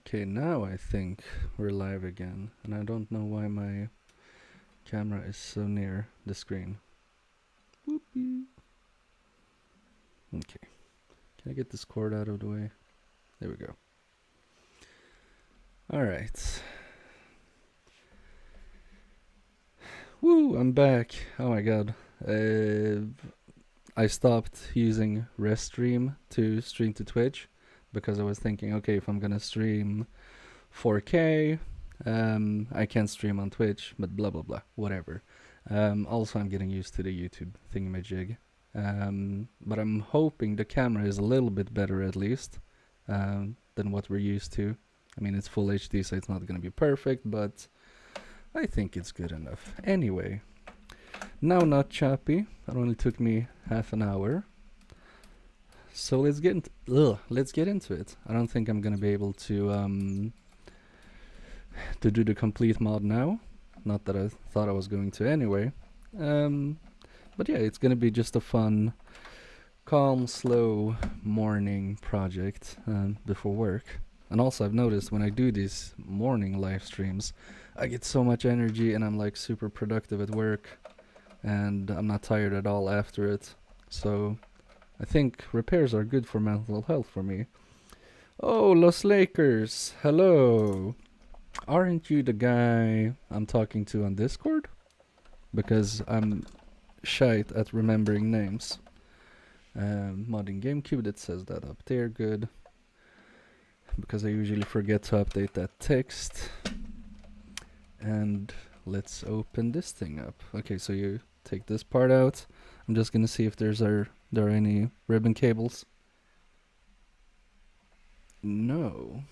Okay, now I think we're live again, and I don't know why my camera is so near the screen. Whoopee. Okay, can I get this cord out of the way? There we go. Alright. Woo, I'm back. Oh my god. I stopped using Restream to stream to Twitch because I was thinking, okay, if I'm gonna stream 4K, I can't stream on Twitch, but blah blah blah, whatever. Also, I'm getting used to the YouTube thingamajig. But I'm hoping the camera is a little bit better at least than what we're used to. I mean, it's full HD, so it's not gonna be perfect, but I think it's good enough. Anyway, now not choppy. It only took me half an hour. So let's get into it. I don't think I'm gonna be able to do the complete mod now. Not that I thought I was going to anyway. But yeah, it's gonna be just a fun, calm, slow morning project before work. And also I've noticed when I do these morning live streams, I get so much energy and I'm like super productive at work and I'm not tired at all after it. So I think repairs are good for mental health for me. Oh, Los Lakers, hello. Aren't you the guy I'm talking to on Discord? Because I'm shite at remembering names. Modding GameCube, that says that up there, good. Because I usually forget to update that text. And let's open this thing up. Okay, so you take this part out. I'm just gonna see if there are any ribbon cables. No.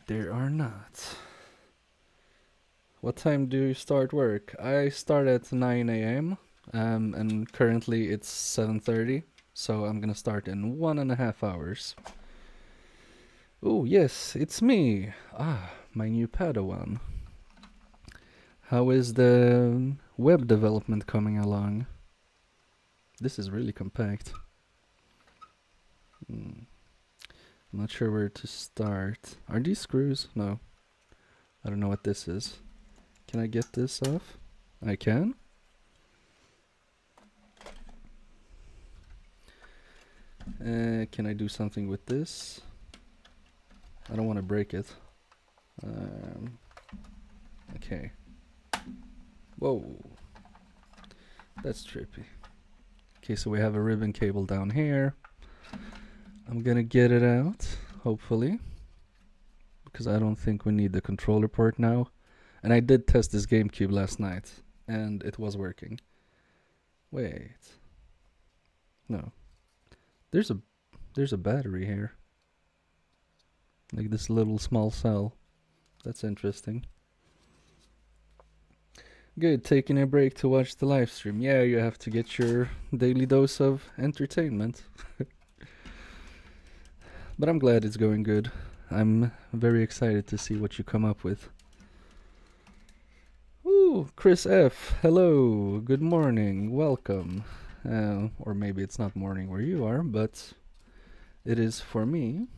There are not. What time do you start work? I start at 9 a.m. And currently it's 7:30, so I'm gonna start in 1.5 hours. Oh yes, it's me. My new Padawan. How is the web development coming along? This is really compact. I'm not sure where to start. Are these screws? No. I don't know what this is. Can I get this off? I can? Can I do something with this? I don't want to break it. Okay. Whoa. That's trippy. Okay, so we have a ribbon cable down here. I'm gonna get it out, hopefully. Because I don't think we need the controller port now. And I did test this GameCube last night, and it was working. Wait. No. There's a battery here. Like this little small cell. That's interesting. Good, taking a break to watch the live stream. Yeah, you have to get your daily dose of entertainment. But I'm glad it's going good. I'm very excited to see what you come up with. Ooh, Chris F. Hello, good morning, welcome. Or maybe it's not morning where you are, but it is for me.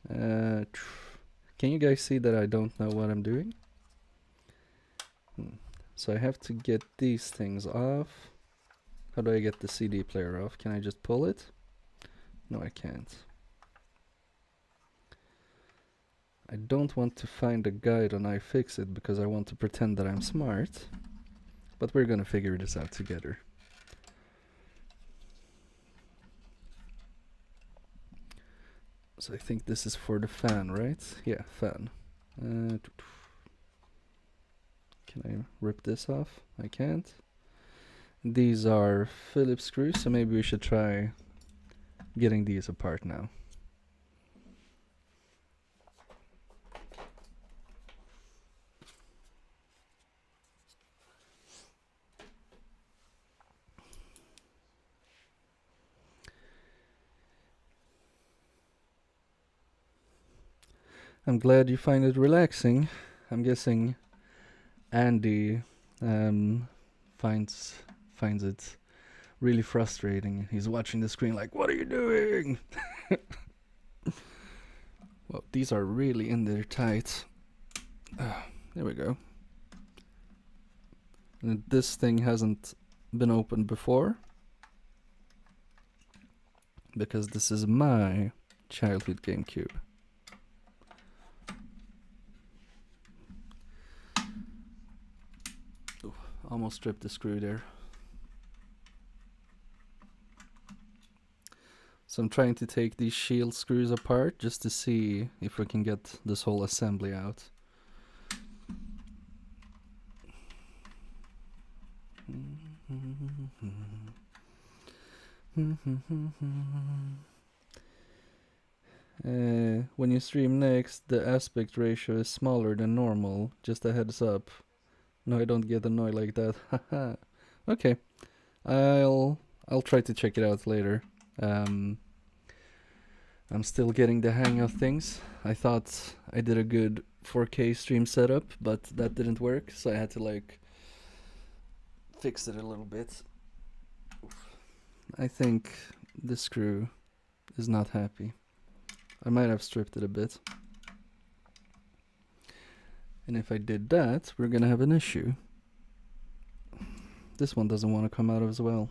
Can you guys see that I don't know what I'm doing? So I have to get these things off. How do I get the CD player off? Can I just pull it? No, I can't. I don't want to find a guide on iFixit because I want to pretend that I'm smart. But we're gonna figure this out together. So I think this is for the fan, right? Yeah, fan. Can I rip this off? I can't. These are Phillips screws, so maybe we should try getting these apart now. I'm glad you find it relaxing. I'm guessing Andy finds it really frustrating. He's watching the screen like, what are you doing? Well, these are really in there tight. There we go. And this thing hasn't been opened before, because this is my childhood GameCube. Ooh, almost stripped the screw there. So I'm trying to take these shield screws apart just to see if we can get this whole assembly out. When you stream next, the aspect ratio is smaller than normal. Just a heads up. No, I don't get annoyed like that. Haha. Okay, I'll try to check it out later. I'm still getting the hang of things. I thought I did a good 4K stream setup, but that didn't work, so I had to like fix it a little bit. Oof. I think the screw is not happy. I might have stripped it a bit. And if I did that, we're gonna have an issue. This one doesn't want to come out as well.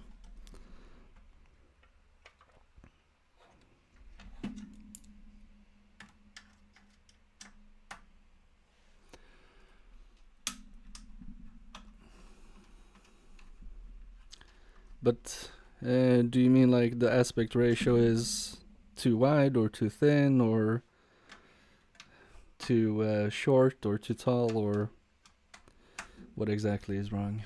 But do you mean like the aspect ratio is too wide or too thin, or too short or too tall, or what exactly is wrong?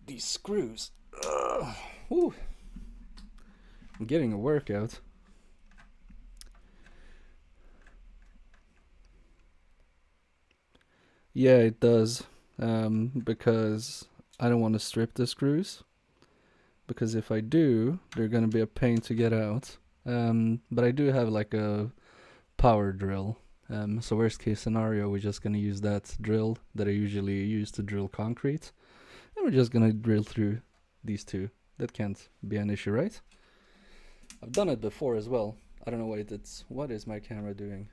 These screws. Whew. I'm getting a workout. Yeah, it does. Because I don't want to strip the screws, because if I do, they're gonna be a pain to get out. But I do have like a power drill. So worst case scenario, we're just gonna use that drill that I usually use to drill concrete, and we're just gonna drill through these two. That can't be an issue, right? I've done it before as well. I don't know what it's. What is my camera doing?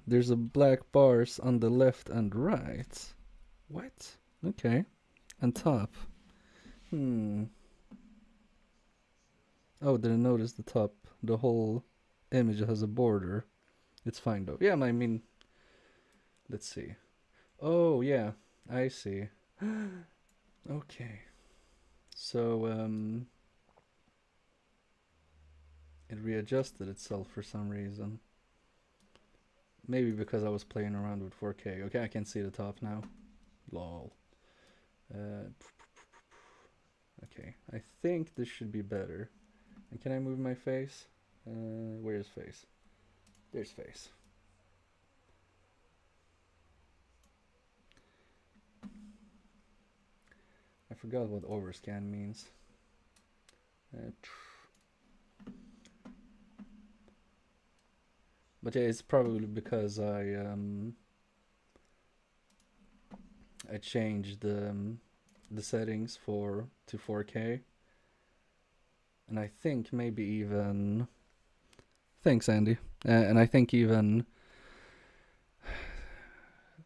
There's a black bars on the left and right. What? Okay. And top. Oh, didn't notice the top. The whole image has a border. It's fine though. Yeah, I mean, let's see. Oh, yeah, I see. Okay. So, it readjusted itself for some reason. Maybe because I was playing around with 4K. Okay, I can see the top now. Lol. Okay, I think this should be better. And can I move my face? Where's face? There's face. I forgot what overscan means. But yeah, it's probably because I changed the settings to 4K, and I think maybe even. Thanks, Andy. And I think even.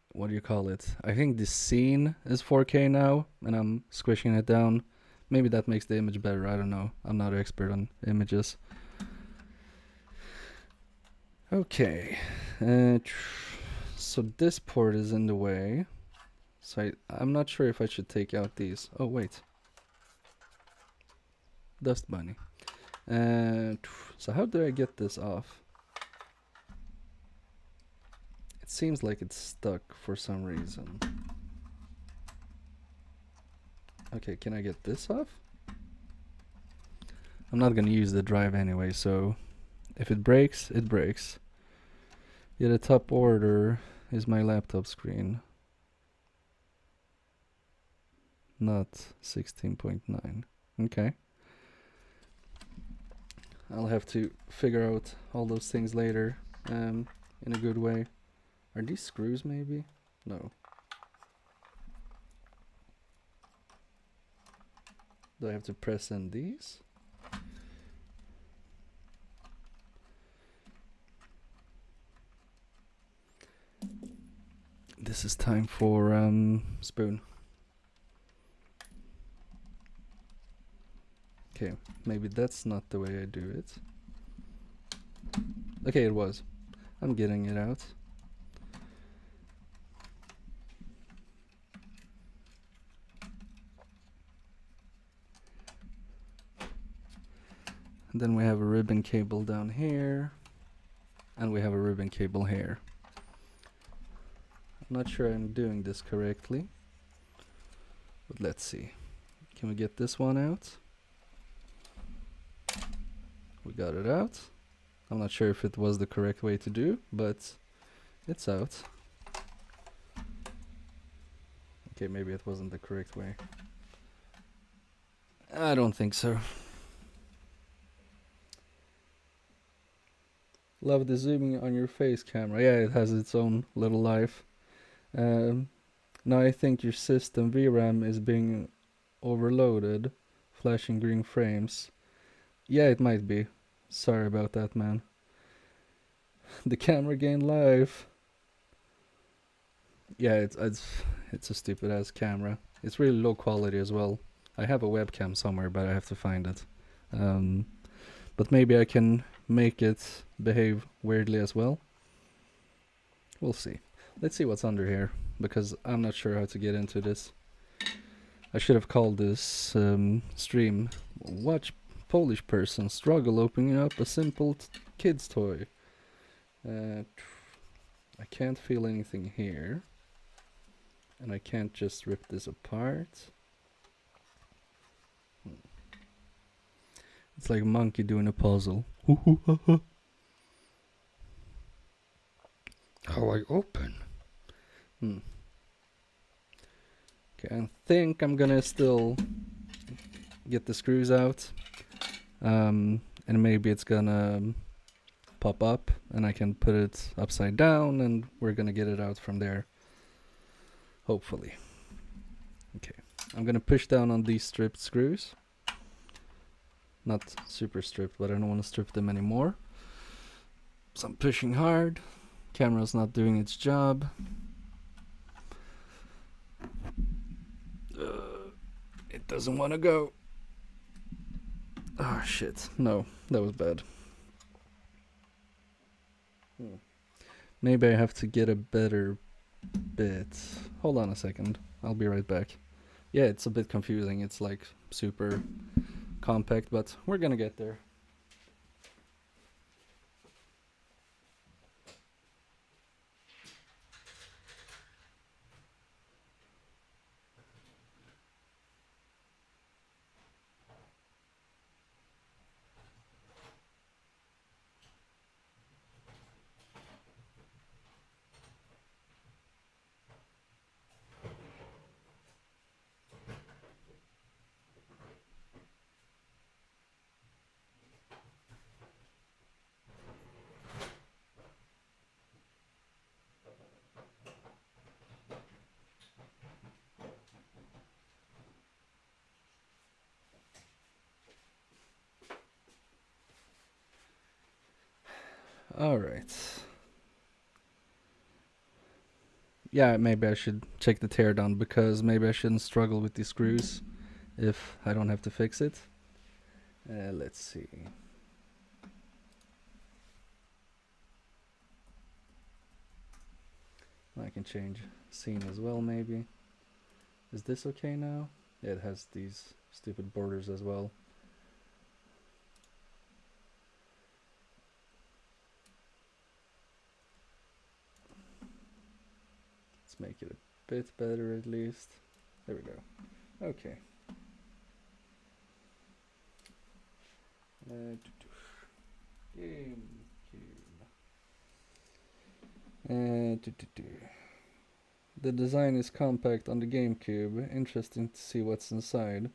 What do you call it? I think the scene is 4K now, and I'm squishing it down. Maybe that makes the image better. I don't know. I'm not an expert on images. Okay, so this port is in the way, so I'm not sure if I should take out these. Oh wait, dust bunny. So how do I get this off? It seems like it's stuck for some reason. Okay, can I get this off? I'm not gonna use the drive anyway, so if it breaks, it breaks. Yeah, the top order is my laptop screen, not 16.9. Okay. I'll have to figure out all those things later in a good way. Are these screws maybe? No. Do I have to press in these? This is time for spoon. Okay, maybe that's not the way I do it. Okay, it was. I'm getting it out. And then we have a ribbon cable down here. And we have a ribbon cable here. I'm not sure I'm doing this correctly. But let's see. Can we get this one out? We got it out. I'm not sure if it was the correct way to do, but it's out. Okay, maybe it wasn't the correct way. I don't think so. Love the zooming on your face camera. Yeah, it has its own little life. Now I think your system VRAM is being overloaded, flashing green frames. Yeah, it might be. Sorry about that, man. The camera gained life. Yeah, it's a stupid ass camera. It's really low quality as well. I have a webcam somewhere, but I have to find it. But maybe I can make it behave weirdly as well. We'll see. Let's see what's under here, because I'm not sure how to get into this. I should have called this stream "Watch Polish Person Struggle Opening Up a Simple Kid's Toy." I can't feel anything here. And I can't just rip this apart. It's like a monkey doing a puzzle. How I open? Okay, I think I'm gonna still get the screws out. And maybe it's gonna pop up and I can put it upside down and we're gonna get it out from there. Hopefully. Okay, I'm gonna push down on these stripped screws. Not super stripped, but I don't want to strip them anymore. So I'm pushing hard. Camera's not doing its job. It doesn't want to go. Oh shit, no, that was bad. Maybe I have to get a better bit. Hold on a second, I'll be right back. Yeah, it's a bit confusing. It's like super compact, but we're gonna get there. Alright. Yeah, maybe I should check the teardown, because maybe I shouldn't struggle with these screws if I don't have to fix it. Let's see. I can change scene as well, maybe. Is this okay now? Yeah, it has these stupid borders as well. Let's make it a bit better at least. There we go. Okay. GameCube. The design is compact on the GameCube. Interesting to see what's inside.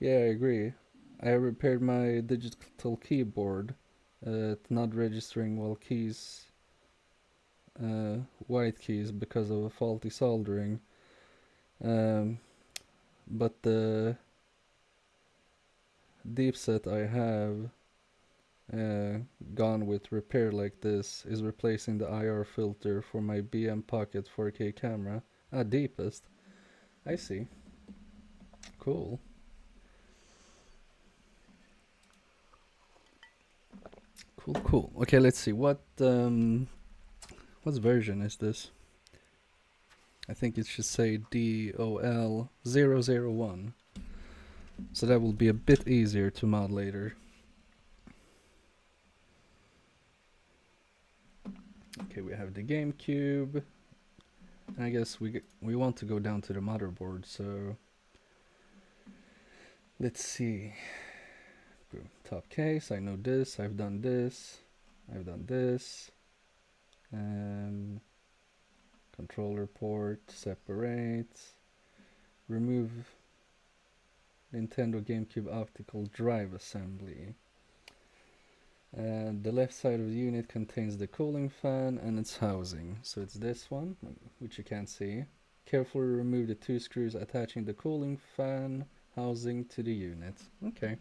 Yeah, I agree. I repaired my digital keyboard, not registering while keys, white keys, because of a faulty soldering. But the deep set I have gone with repair like this is replacing the IR filter for my BM Pocket 4K camera. Ah, deepest. I see. Cool. Cool. Okay, let's see. What version is this? I think it should say DOL001. So that will be a bit easier to mod later. Okay, we have the GameCube. And I guess we want to go down to the motherboard, so let's see. Boom. Top case, I know this, I've done this, I've done this. Controller port, separate, remove Nintendo GameCube optical drive assembly. The left side of the unit contains the cooling fan and its housing. So it's this one, which you can't see. Carefully remove the 2 screws attaching the cooling fan housing to the unit. Okay.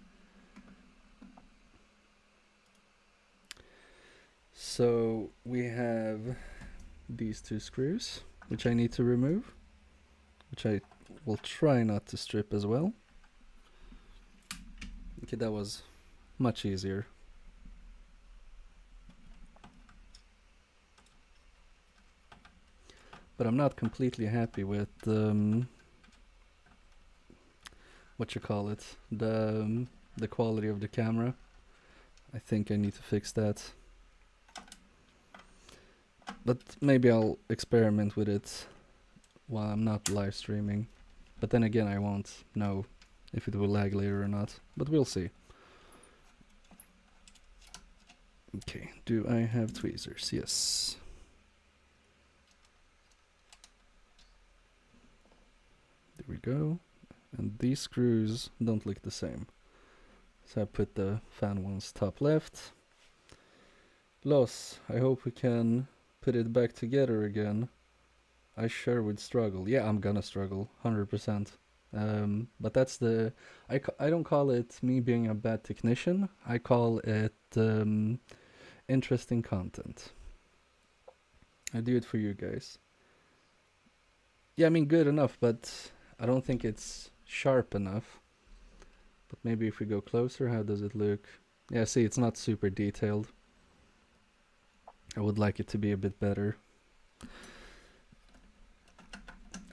So we have these 2 screws, which I need to remove, which I will try not to strip as well. Okay, that was much easier. But I'm not completely happy with what you call it, the quality of the camera. I think I need to fix that. But maybe I'll experiment with it while I'm not live streaming. But then again, I won't know if it will lag later or not. But we'll see. Okay, do I have tweezers? Yes. There we go. And these screws don't look the same. So I put the fan ones top left. Los, I hope we can put it back together again. I sure would struggle. Yeah, I'm gonna struggle, 100%. But that's the... I don't call it me being a bad technician. I call it interesting content. I do it for you guys. Yeah, I mean, good enough, but I don't think it's sharp enough. But maybe if we go closer, how does it look? Yeah, see, it's not super detailed. I would like it to be a bit better.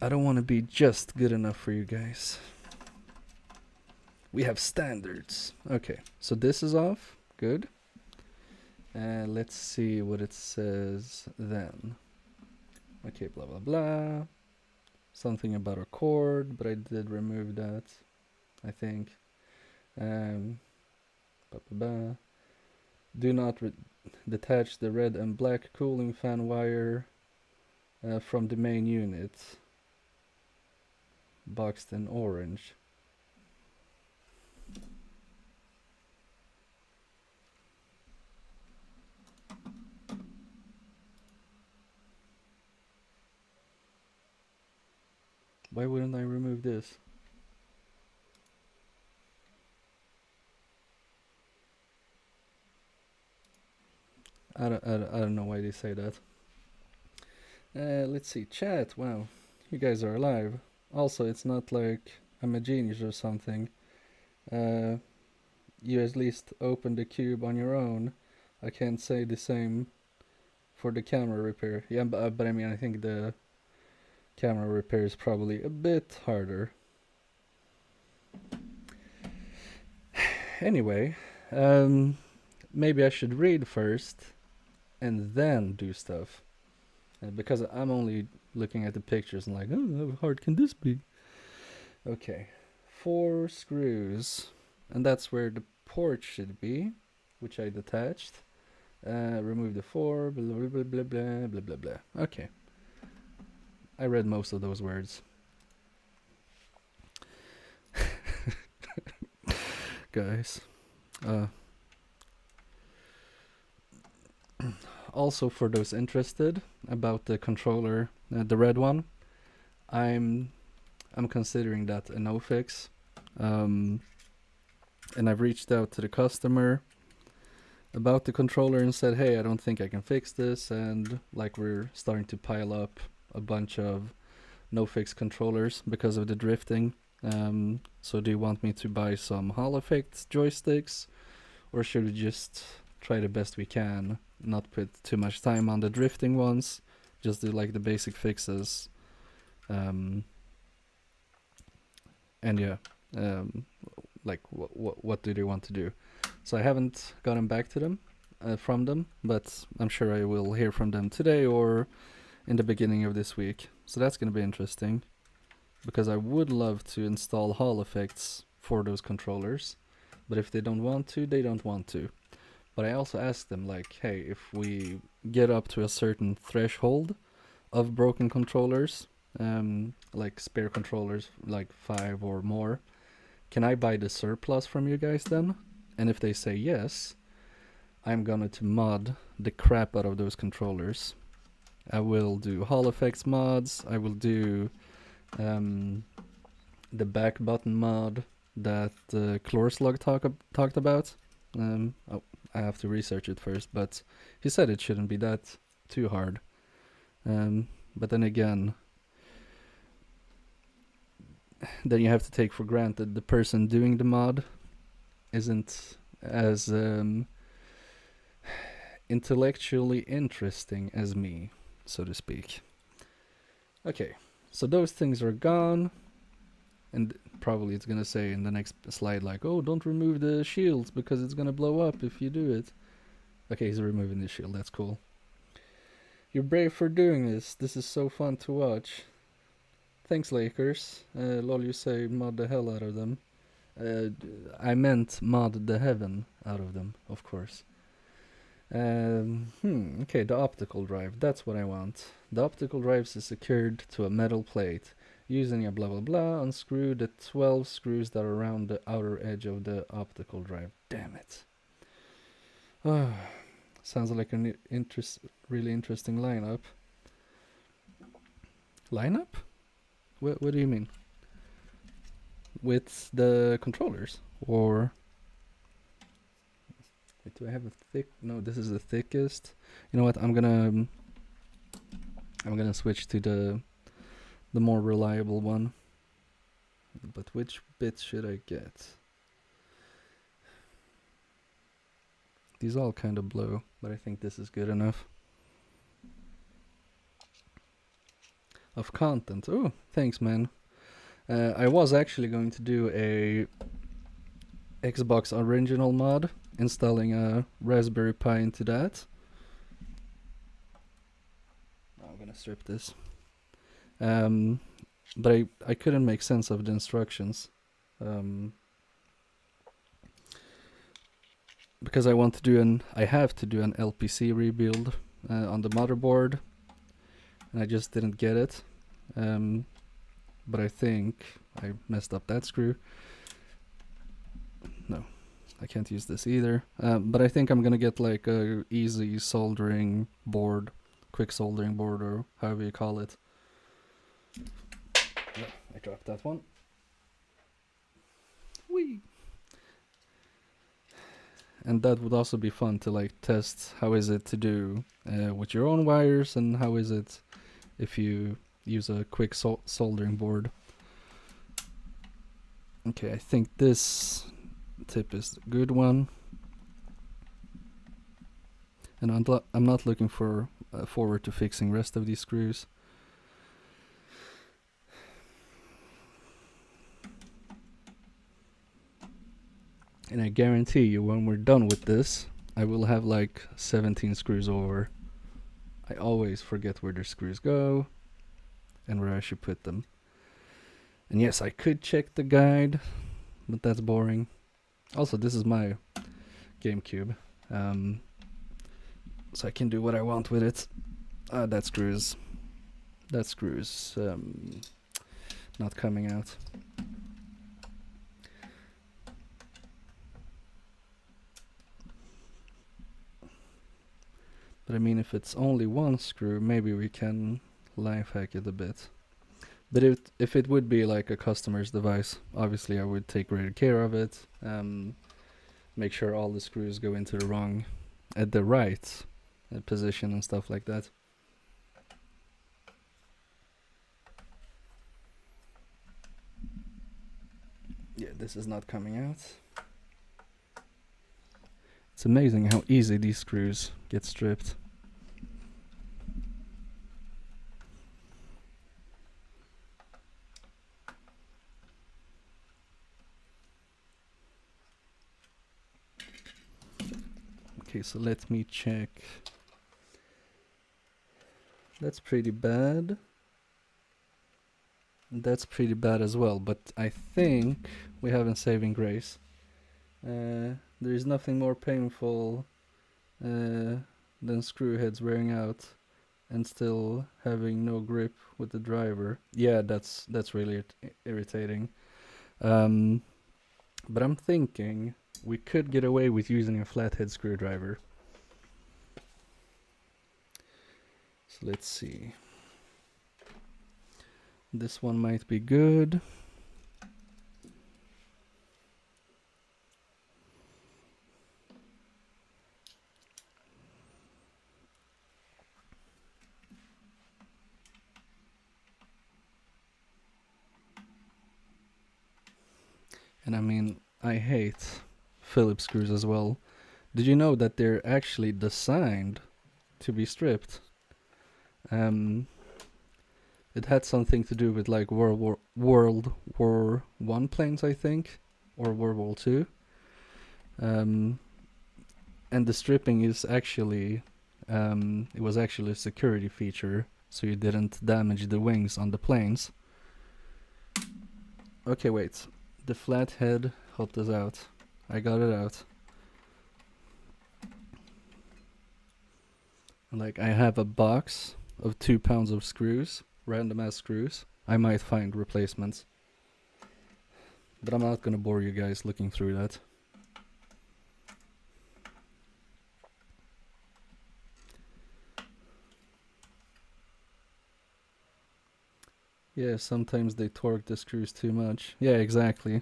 I don't want to be just good enough for you guys. We have standards. Okay, so this is off. Good. Let's see what it says then. Okay, blah, blah, blah. Something about a cord, but I did remove that, I think. Do not detach the red and black cooling fan wire from the main unit, boxed in orange. Why wouldn't I remove this? I don't know why they say that. Let's see, chat. Wow, you guys are alive. Also, it's not like I'm a genius or something. You at least opened the cube on your own. I can't say the same for the camera repair. Yeah, but I mean, I think the camera repair is probably a bit harder. Anyway, maybe I should read first and then do stuff. Because I'm only looking at the pictures and like, oh, how hard can this be? Okay, 4 screws, and that's where the port should be, which I detached. Remove the 4, blah, blah, blah, blah, blah, blah, blah, blah. Okay. I read most of those words. Guys. Also, for those interested about the controller, the red one, I'm considering that a no fix. and I've reached out to the customer about the controller and said, hey, I don't think I can fix this, and like we're starting to pile up a bunch of no-fix controllers because of the drifting. So do you want me to buy some Hall Effect joysticks, or should we just try the best we can, not put too much time on the drifting ones, just do like the basic fixes, and yeah, like what do they want to do? So I haven't gotten back to them from them, but I'm sure I will hear from them today or in the beginning of this week. So that's going to be interesting, because I would love to install Hall effects for those controllers, but if they don't want to, they don't want to. But I also asked them, like, hey, if we get up to a certain threshold of broken controllers, like spare controllers, like 5 or more, can I buy the surplus from you guys then? And if they say yes, I'm gonna to mod the crap out of those controllers. I will do Hall effects mods, I will do the back button mod that Chlorslug talked about. Oh, I have to research it first, but he said it shouldn't be that too hard. But then again, then you have to take for granted the person doing the mod isn't as intellectually interesting as me, so to speak. Okay, so those things are gone, and probably it's gonna say in the next slide like, oh, don't remove the shields because it's gonna blow up if you do it. Okay, he's removing the shield, that's cool. You're brave for doing this. This is so fun to watch. Thanks, Lakers. Lol, you say mod the hell out of them. I meant mod the heaven out of them, of course. Okay, the optical drive. That's what I want. The optical drive is secured to a metal plate. Using a blah blah blah, unscrew the 12 screws that are around the outer edge of the optical drive. Damn it. Sounds like an really interesting lineup. Lineup? What do you mean? With the controllers? Or... wait, do I have a thick... no, this is the thickest. You know what, I'm gonna switch to the more reliable one. But which bit should I get? These all kind of blow, but I think this is good enough. Of content. Oh, thanks, man. I was actually going to do a Xbox original mod, installing a Raspberry Pi into that. I'm gonna strip this. But I couldn't make sense of the instructions. Because I want to do I have to do an LPC rebuild on the motherboard, and I just didn't get it. But I think I messed up that screw. No, I can't use this either. But I think I'm gonna get like a easy soldering board, quick soldering board, or however you call it. Oh, I dropped that one. Whee! And that would also be fun to like test how is it to do with your own wires, and how is it if you use a quick soldering board. Okay, I think this tip is a good one, and I'm not looking forward to fixing rest of these screws. And I guarantee you, when we're done with this, I will have like 17 screws over. I always forget where the screws go and where I should put them. And yes, I could check the guide, but that's boring. Also, this is my GameCube, so I can do what I want with it. That screw is not coming out. But I mean, if it's only one screw, maybe we can life hack it a bit. But if it would be like a customer's device, obviously I would take greater care of it. Make sure all the screws go into the right position and stuff like that. Yeah, this is not coming out. It's amazing how easy these screws get stripped. Okay, so let me check. That's pretty bad. That's pretty bad as well, but I think we haven't saving grace. There is nothing more painful than screw heads wearing out and still having no grip with the driver. Yeah, that's really irritating. But I'm thinking we could get away with using a flathead screwdriver. So let's see. This one might be good. And I mean, I hate Phillips screws as well. Did you know that they're actually designed to be stripped? It had something to do with like World War One planes, I think, or World War Two. And the stripping is actually, it was actually a security feature, so you didn't damage the wings on the planes. Okay, wait. The flathead helped us out. I got it out. Like, I have a box of 2 pounds of screws, random ass screws. I might find replacements, but I'm not gonna bore you guys looking through that. Yeah, sometimes they torque the screws too much. Yeah, exactly.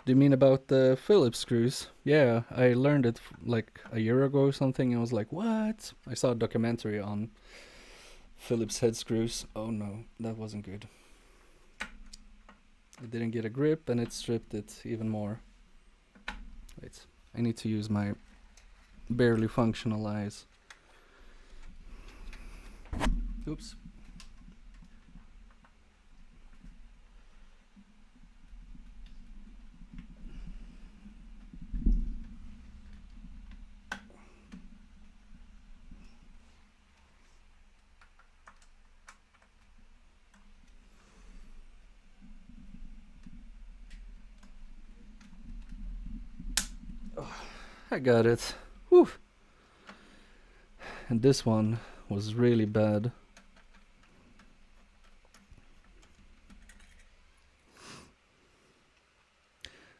Do you mean about the Phillips screws? Yeah, I learned it like a year ago or something, and I was like, what? I saw a documentary on Phillips head screws. Oh no, that wasn't good. It didn't get a grip and it stripped it even more. Wait, I need to use my barely functional eyes. Oops. I got it. Whew. And this one was really bad.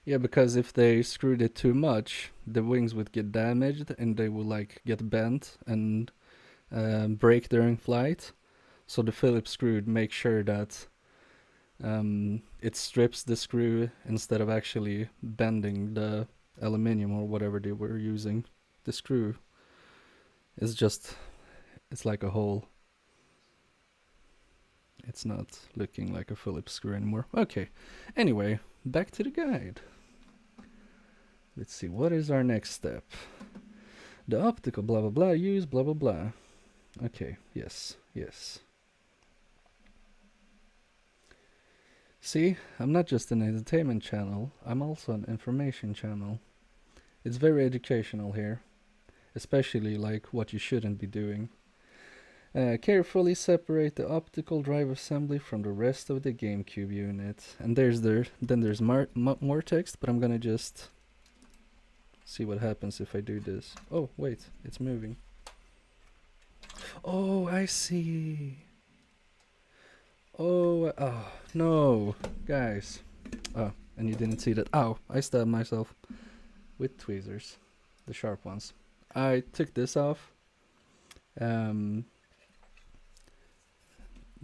Yeah, because if they screwed it too much, the wings would get damaged and they would like get bent and break during flight. So the Phillips screw makes sure that it strips the screw instead of actually bending the aluminium or whatever they were using. The screw is just, it's like a hole. It's not looking like a Phillips screw anymore. Okay, anyway, back to the guide. Let's see, what is our next step? The optical blah blah blah use blah blah blah. Okay, yes, yes. See, I'm not just an entertainment channel, I'm also an information channel. It's very educational here, especially like what you shouldn't be doing. Carefully separate the optical drive assembly from the rest of the GameCube unit. And then there's more text, but I'm gonna just see what happens if I do this. Oh, wait, it's moving. Oh, I see. Oh, no, guys. Oh, and you didn't see that. Ow, I stabbed myself with tweezers, the sharp ones. I took this off.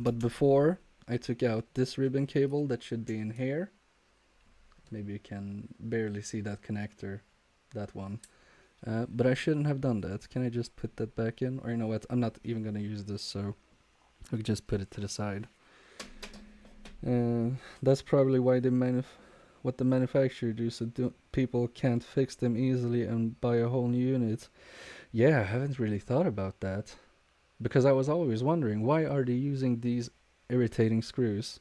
But before I took out this ribbon cable that should be in here. Maybe you can barely see that connector, that one. But I shouldn't have done that. Can I just put that back in? Or you know what, I'm not even gonna use this, so we can just put it to the side. That's probably why what the manufacturer do, so people can't fix them easily and buy a whole new unit. Yeah, I haven't really thought about that. Because I was always wondering, why are they using these irritating screws?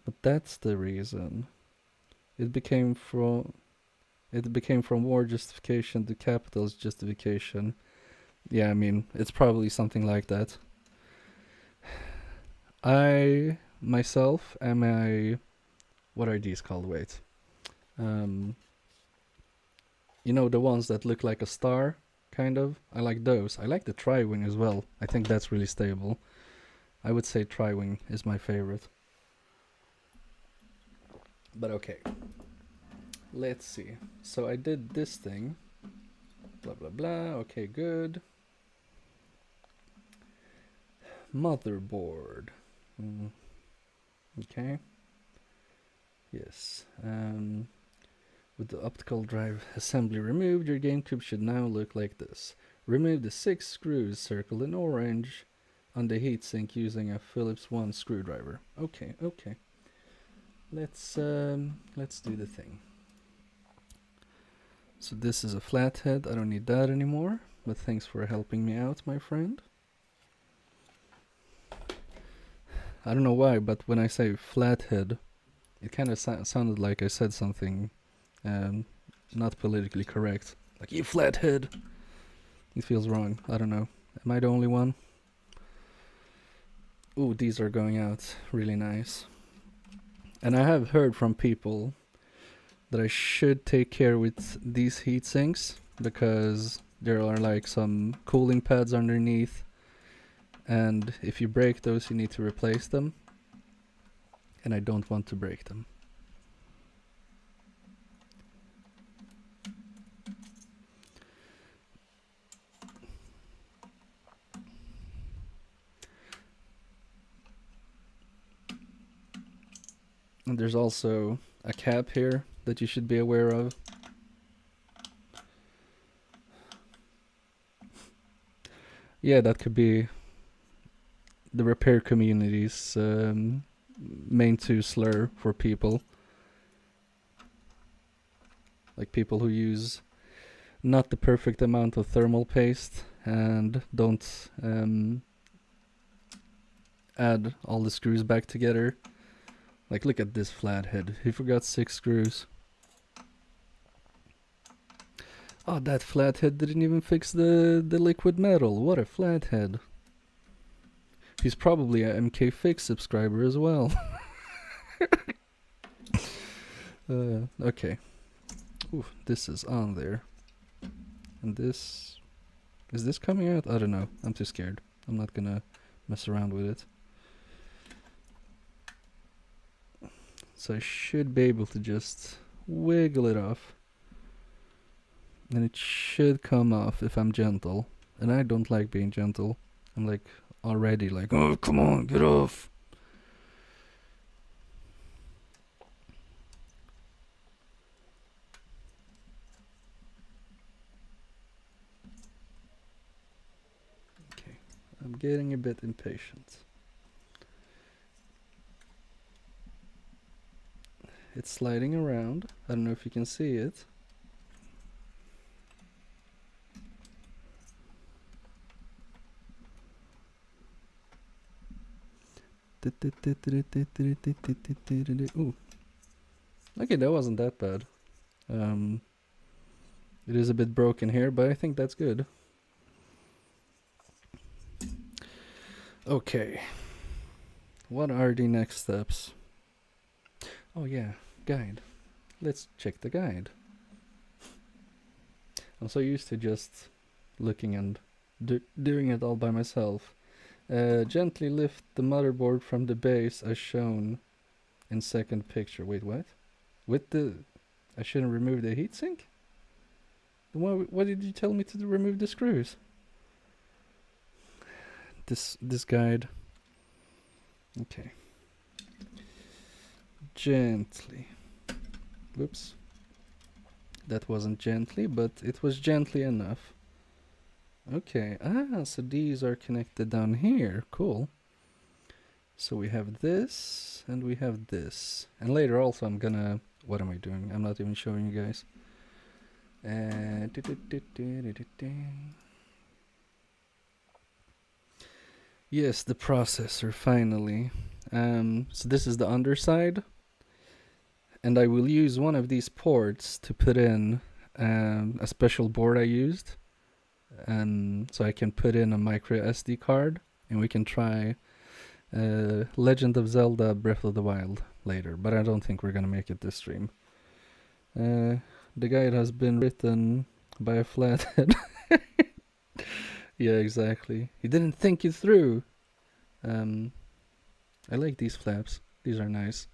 But that's the reason. It became from war justification to capitalist justification. Yeah, I mean, it's probably something like that. I myself am a, what are these called? Wait. You know, the ones that look like a star, kind of? I like those. I like the tri-wing as well. I think that's really stable. I would say tri-wing is my favorite. But okay. Let's see. So I did this thing. Blah, blah, blah. Okay, good. Motherboard. Okay. Yes. With the optical drive assembly removed, your GameCube should now look like this. Remove the 6 screws circled in orange on the heatsink using a Phillips 1 screwdriver. Okay, okay. Let's do the thing. So this is a flathead. I don't need that anymore, but thanks for helping me out, my friend. I don't know why, but when I say flathead, it kind of sounded like I said something not politically correct. Like, you flathead! It feels wrong. I don't know. Am I the only one? Ooh, these are going out really nice. And I have heard from people that I should take care with these heat sinks because there are like some cooling pads underneath, and if you break those you need to replace them, and I don't want to break them. And there's also a cap here that you should be aware of. Yeah, that could be the repair community's main to slur for people. Like people who use not the perfect amount of thermal paste and don't add all the screws back together. Like, look at this flathead. He forgot 6 screws. Oh, that flathead didn't even fix the liquid metal. What a flathead. He's probably a MK Fix subscriber as well. Okay. Ooh, this is on there. And this... Is this coming out? I don't know. I'm too scared. I'm not gonna mess around with it. So I should be able to just wiggle it off. And it should come off if I'm gentle. And I don't like being gentle. I'm like already like, oh, come on, get off. Okay, I'm getting a bit impatient. It's sliding around. I don't know if you can see it. Ooh. Okay, that wasn't that bad. It is a bit broken here, but I think that's good. Okay. What are the next steps? Oh yeah, guide. Let's check the guide. I'm so used to just looking and doing it all by myself. Gently lift the motherboard from the base as shown in second picture. Wait, what? With the... I shouldn't remove the heatsink? Why did you tell me to remove the screws? This guide. Okay. Gently. Whoops. That wasn't gently, but it was gently enough. Okay, so these are connected down here. Cool. So we have this, and we have this. And later also I'm gonna... What am I doing? I'm not even showing you guys. Yes, the processor, finally. So this is the underside. And I will use one of these ports to put in a special board I used. So I can put in a micro SD card, and we can try Legend of Zelda Breath of the Wild later, but I don't think we're gonna make it this stream. The guide has been written by a flathead. Yeah, exactly. He didn't think it through. I like these flaps. These are nice.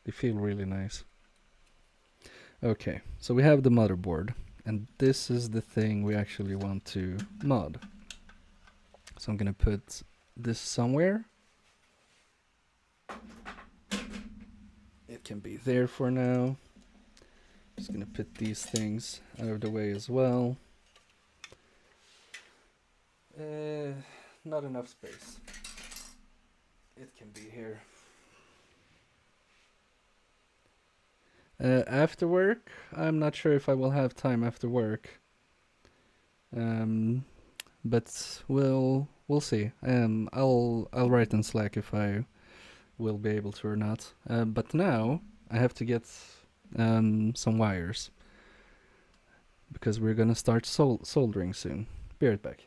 They feel really nice. Okay, so we have the motherboard, and this is the thing we actually want to mod. So I'm gonna put this somewhere. It can be there for now. Just gonna put these things out of the way as well. Not enough space. It can be here. After work, I'm not sure if I will have time after work. But we'll see. I'll write in Slack if I will be able to or not. But now I have to get some wires, because we're gonna start soldering soon. Be right back.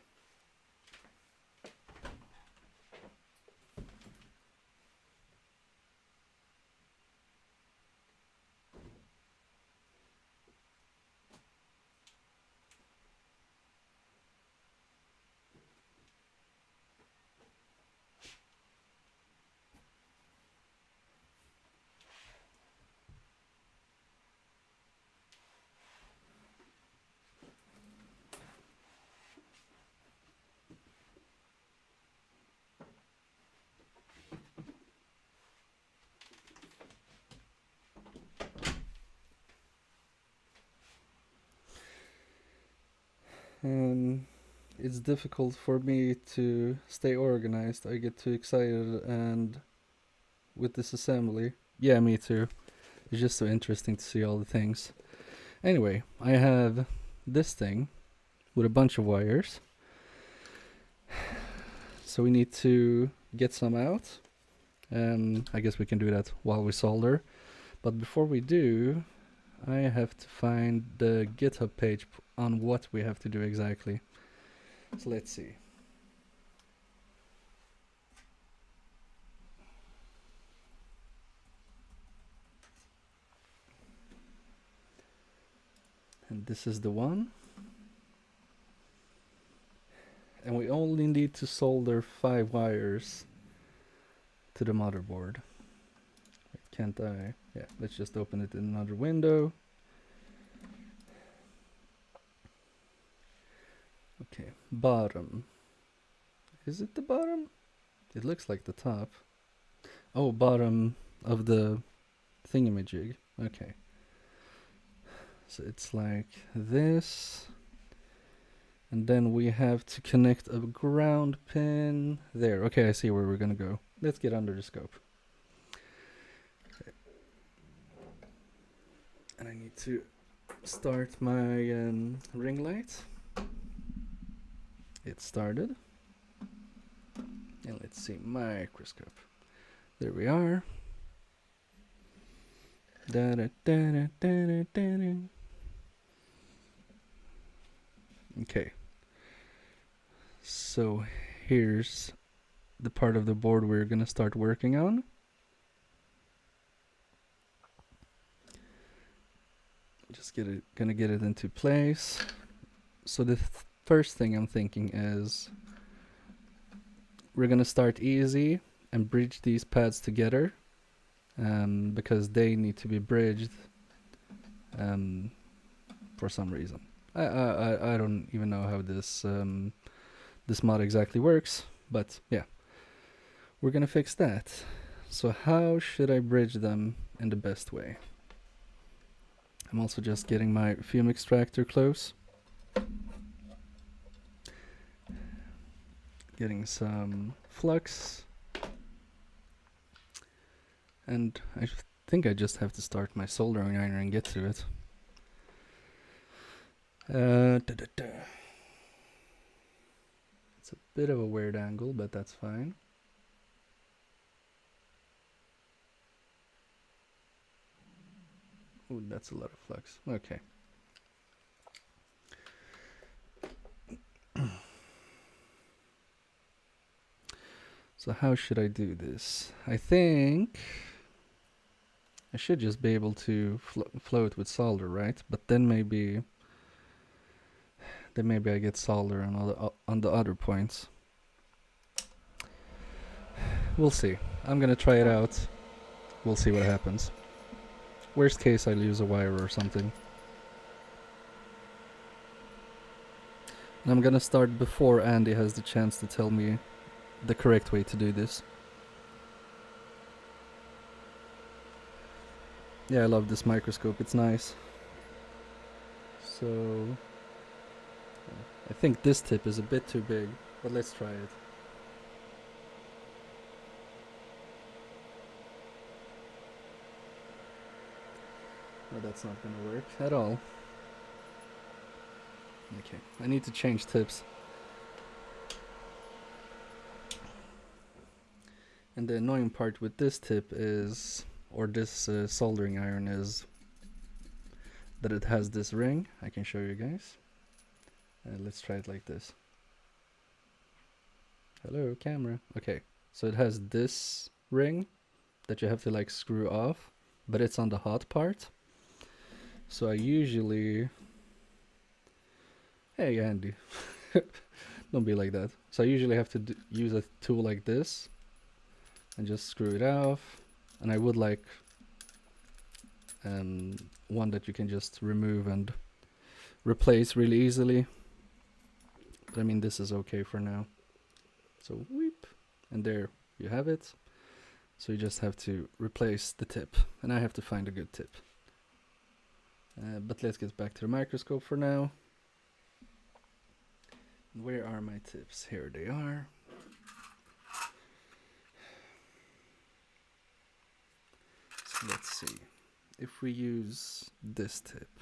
It's difficult for me to stay organized. I get too excited, and with this assembly, yeah, me too. It's just so interesting to see all the things. Anyway, I have this thing with a bunch of wires. So we need to get some out. I guess we can do that while we solder. But before we do, I have to find the GitHub page on what we have to do exactly. So let's see. And this is the one. And we only need to solder 5 wires to the motherboard. Wait, can't I? Yeah, let's just open it in another window. Okay, bottom. Is it the bottom? It looks like the top. Oh, bottom of the thingamajig. Okay. So it's like this. And then we have to connect a ground pin there. Okay, I see where we're gonna go. Let's get under the scope. Okay. And I need to start my ring light. It started. And let's see, microscope. There we are. Da da da da da da da. Okay. So here's the part of the board we're gonna start working on. Just gonna get it into place. So the first thing I'm thinking is we're gonna start easy and bridge these pads together, because they need to be bridged for some reason. I don't even know how this this mod exactly works, but yeah, we're gonna fix that. So how should I bridge them in the best way? I'm also just getting my fume extractor close. Getting some flux. And I think I just have to start my soldering iron and get to it. It's a bit of a weird angle, but that's fine. Ooh, that's a lot of flux. Okay. So how should I do this? I think I should just be able to float with solder, right? But then maybe I get solder on the other points. We'll see. I'm gonna try it out. We'll see what happens. Worst case, I'll use a wire or something. And I'm gonna start before Andy has the chance to tell me the correct way to do this. Yeah, I love this microscope, it's nice. So I think this tip is a bit too big, but let's try it. No, that's not gonna work at all. Okay, I need to change tips. And the annoying part with this tip is, or this soldering iron is, that it has this ring. I can show you guys. Let's try it like this. Hello, camera. Okay, so it has this ring that you have to like screw off, but it's on the hot part. So I usually... Hey, Andy. Don't be like that. So I usually have to use a tool like this and just screw it off. And I would like one that you can just remove and replace really easily. But I mean, this is okay for now. So weep, and there you have it. So you just have to replace the tip, and I have to find a good tip. But let's get back to the microscope for now. Where are my tips? Here they are. So let's see. If we use this tip,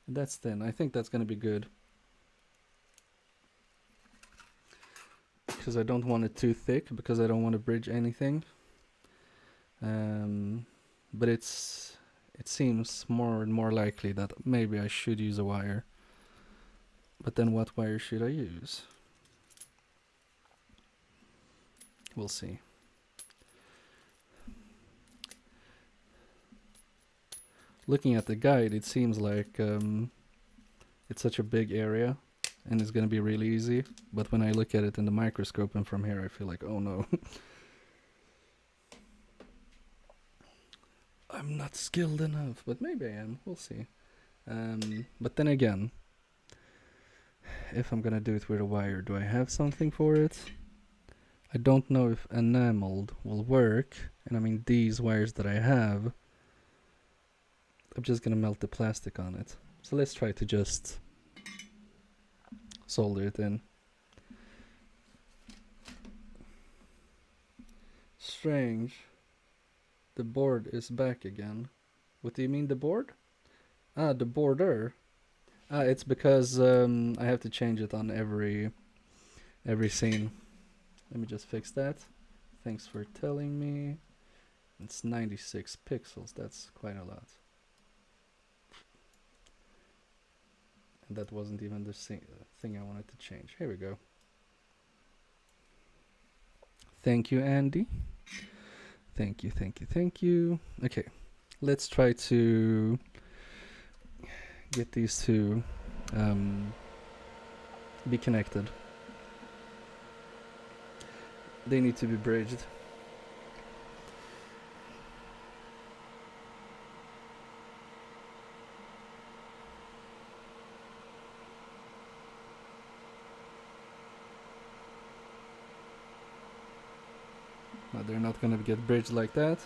that's thin. I think that's going to be good. Because I don't want it too thick, because I don't want to bridge anything. But it seems more and more likely that maybe I should use a wire. But then what wire should I use? We'll see. Looking at the guide, it seems like it's such a big area and it's going to be really easy. But when I look at it in the microscope and from here, I feel like, oh no. I'm not skilled enough, but maybe I am. We'll see. But then again, if I'm gonna do it with a wire, do I have something for it? I don't know if enameled will work. And I mean, these wires that I have, I'm just gonna melt the plastic on it. So let's try to just solder it in. Strange. The board is back again. What do you mean, the board? Ah, the border. Ah, it's because I have to change it on every scene. Let me just fix that. Thanks for telling me. It's 96 pixels. That's quite a lot. And that wasn't even the thing I wanted to change. Here we go. Thank you, Andy. Thank you, thank you, thank you. Okay, let's try to get these two be connected. They need to be bridged. they're not gonna get bridged like that.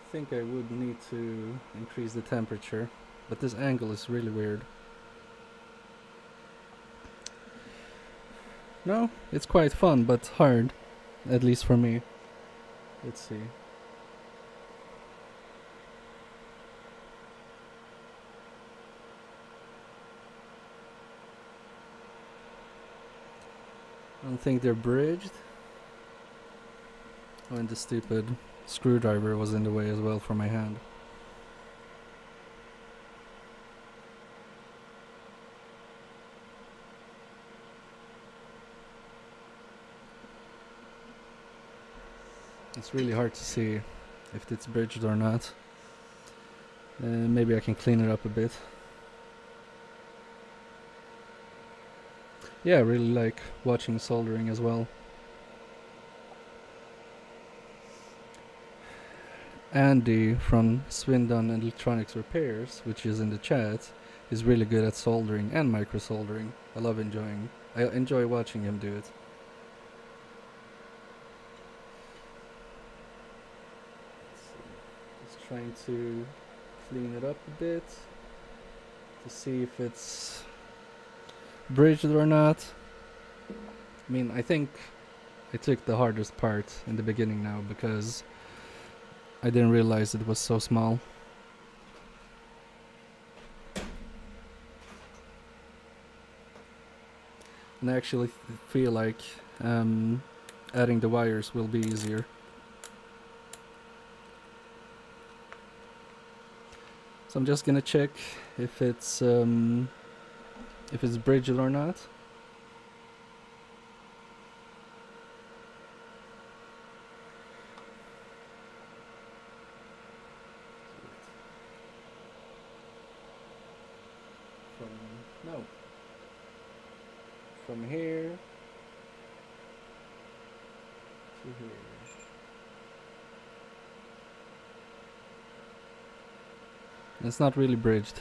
I think I would need to increase the temperature, but this angle is really weird. No, it's quite fun, but hard, at least for me. Let's see. I don't think they're bridged. Oh, and the stupid screwdriver was in the way as well for my hand. It's really hard to see if it's bridged or not. Maybe I can clean it up a bit. Yeah, I really like watching soldering as well. Andy from Swindon Electronics Repairs, which is in the chat, is really good at soldering and micro soldering. I enjoy watching him do it. Just trying to clean it up a bit to see if it's bridged or not. I mean, I think I took the hardest part in the beginning now because I didn't realize it was so small. And I actually feel like adding the wires will be easier. So I'm just gonna check if it's bridged or not. From here to here. It's not really bridged,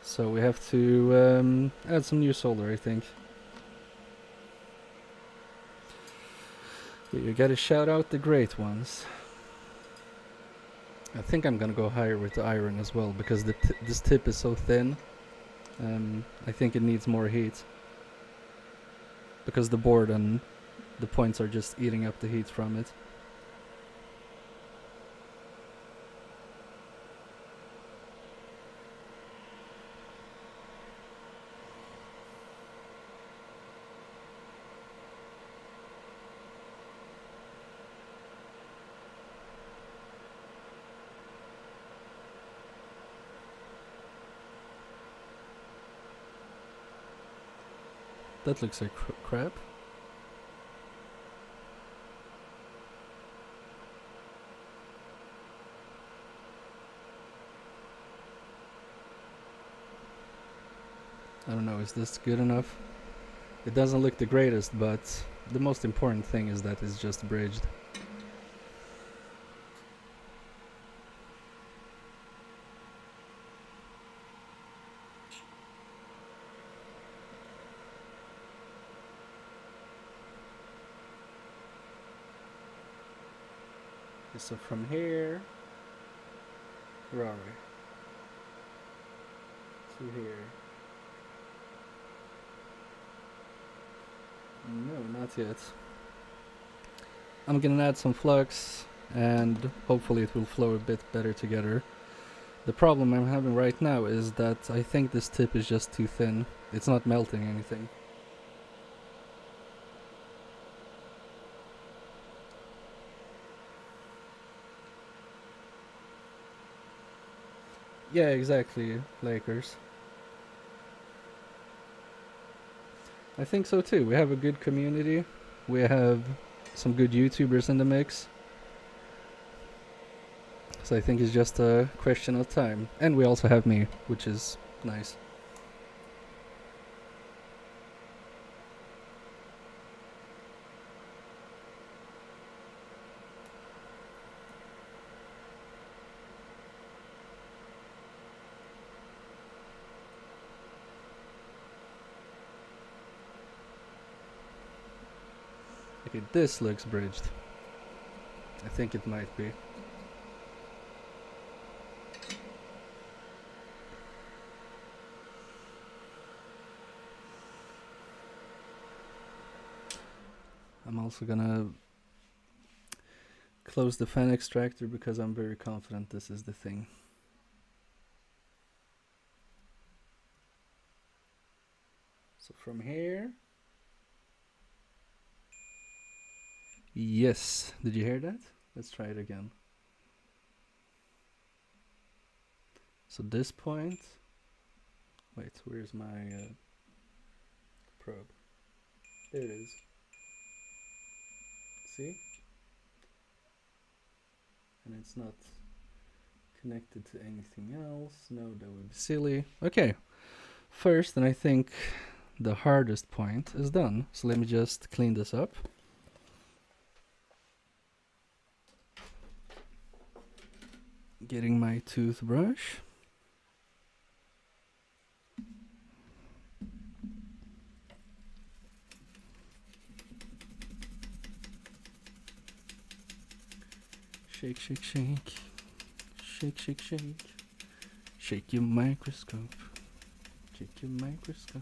so we have to add some new solder, I think. But you gotta shout out the great ones. I think I'm gonna go higher with the iron as well, because this tip is so thin. I think it needs more heat, because the board and the points are just eating up the heat from it. That looks like crap. I don't know, is this good enough? It doesn't look the greatest, but the most important thing is that it's just bridged. So from here, where are we? To here. not yet. I'm gonna add some flux, and hopefully it will flow a bit better together. The problem I'm having right now is that I think this tip is just too thin. It's not melting anything. Yeah, exactly, Lakers. I think so too. We have a good community. We have some good YouTubers in the mix. So I think it's just a question of time. And we also have me, which is nice. Okay, this looks bridged. I think it might be. I'm also gonna close the fan extractor because I'm very confident this is the thing. So from here. Yes, did you hear that? Let's try it again. So this point. Wait, where's my probe? There it is. See? And it's not connected to anything else. No, that would be silly. Okay, first, and I think the hardest point is done. So let me just clean this up. Getting my toothbrush. Shake, shake, shake. Shake, shake, shake. Shake your microscope. Shake your microscope.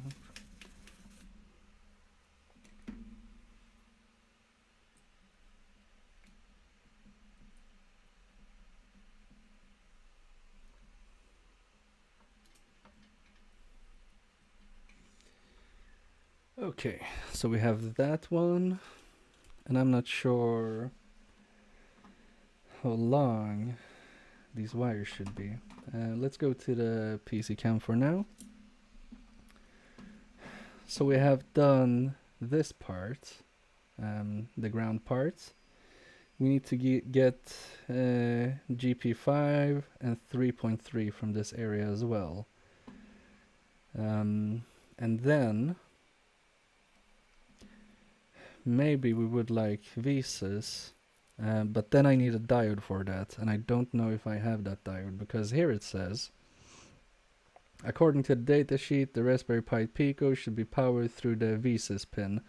Okay, so we have that one, and I'm not sure how long these wires should be. Let's go to the PC cam for now. So we have done this part, the ground part. We need to get GP5 and 3.3 from this area as well. And then maybe we would like Visas, but then I need a diode for that, and I don't know if I have that diode, because here it says, according to the datasheet, the Raspberry Pi Pico should be powered through the Visas pin.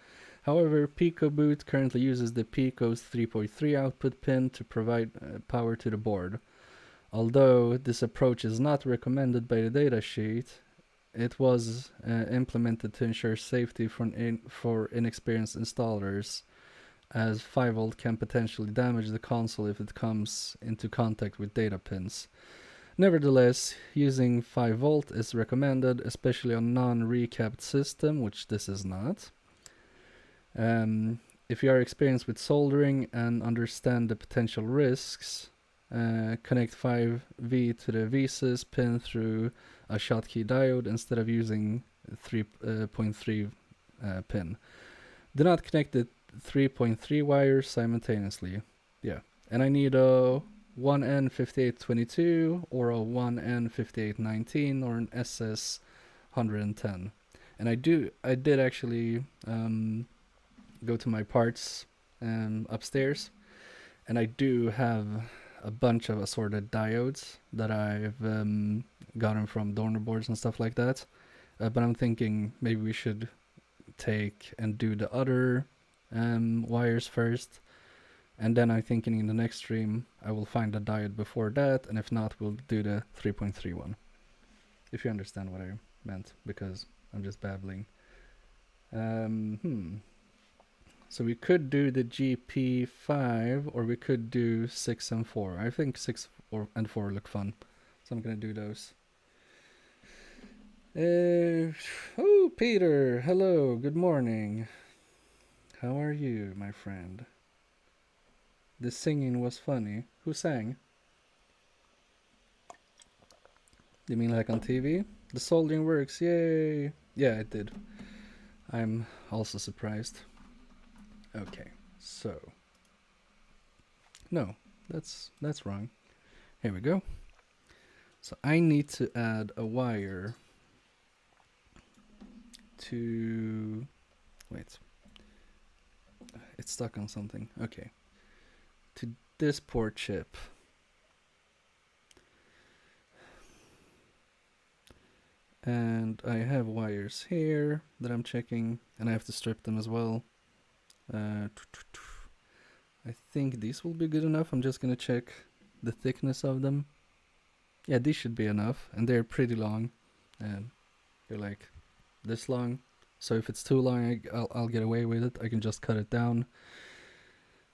However, PicoBoot currently uses the Pico's 3.3 output pin to provide power to the board. Although this approach is not recommended by the datasheet, it was implemented to ensure safety for inexperienced installers, as 5V can potentially damage the console if it comes into contact with data pins. Nevertheless, using 5V is recommended, especially on non-recapped system, which this is not. If you are experienced with soldering and understand the potential risks, connect 5V to the Visas pin through a Schottky diode instead of using 3.3 pin. Do not connect the 3.3 wires simultaneously. Yeah, and I need a 1N5822 or a 1N5819 or an SS110. And I did actually go to my parts upstairs, and I do have a bunch of assorted diodes that I've gotten from donor boards and stuff like that. But I'm thinking maybe we should take and do the other wires first, and then I'm thinking in the next stream I will find a diode before that, and if not, we'll do the 3.3 one. If you understand what I meant, because I'm just babbling. So we could do the GP5 or we could do 6 and 4. I think 6 and 4 look fun. So I'm gonna do those. Oh, Peter, hello, good morning. How are you, my friend? The singing was funny. Who sang? You mean like on TV? The soldering works, yay! Yeah, it did. I'm also surprised. Okay, so no, that's wrong. Here we go. So I need to add a wire to wait. It's stuck on something. Okay. To this port chip. And I have wires here that I'm checking, and I have to strip them as well. I think these will be good enough. I'm just gonna check the thickness of them. Yeah, these should be enough, and they're pretty long. And they're like this long. So if it's too long, I'll get away with it. I can just cut it down.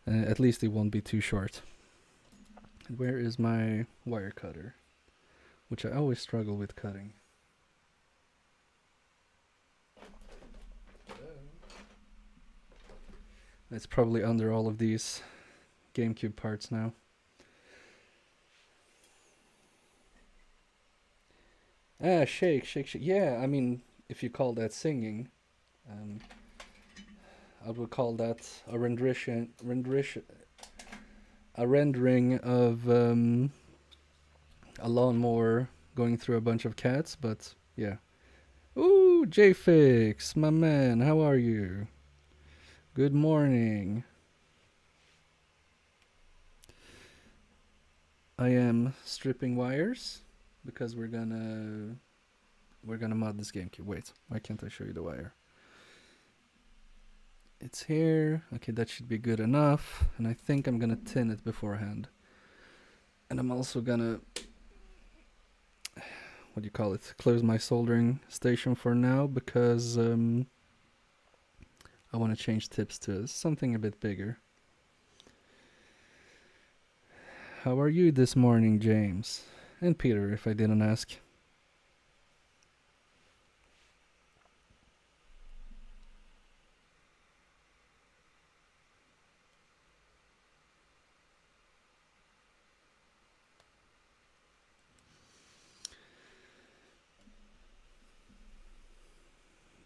At least it won't be too short. And where is my wire cutter? Which I always struggle with cutting. It's probably under all of these GameCube parts now. Ah, shake, shake, shake. Yeah, I mean, if you call that singing, I would call that a rendering of a lawnmower going through a bunch of cats, but yeah. Ooh, JFix, my man, how are you? Good morning. I am stripping wires because we're gonna mod this GameCube. Wait, why can't I show you the wire? It's here. Okay, that should be good enough. And I think I'm gonna tin it beforehand. And I'm also gonna, what do you call it? Close my soldering station for now because I want to change tips to something a bit bigger. How are you this morning, James? And Peter, if I didn't ask.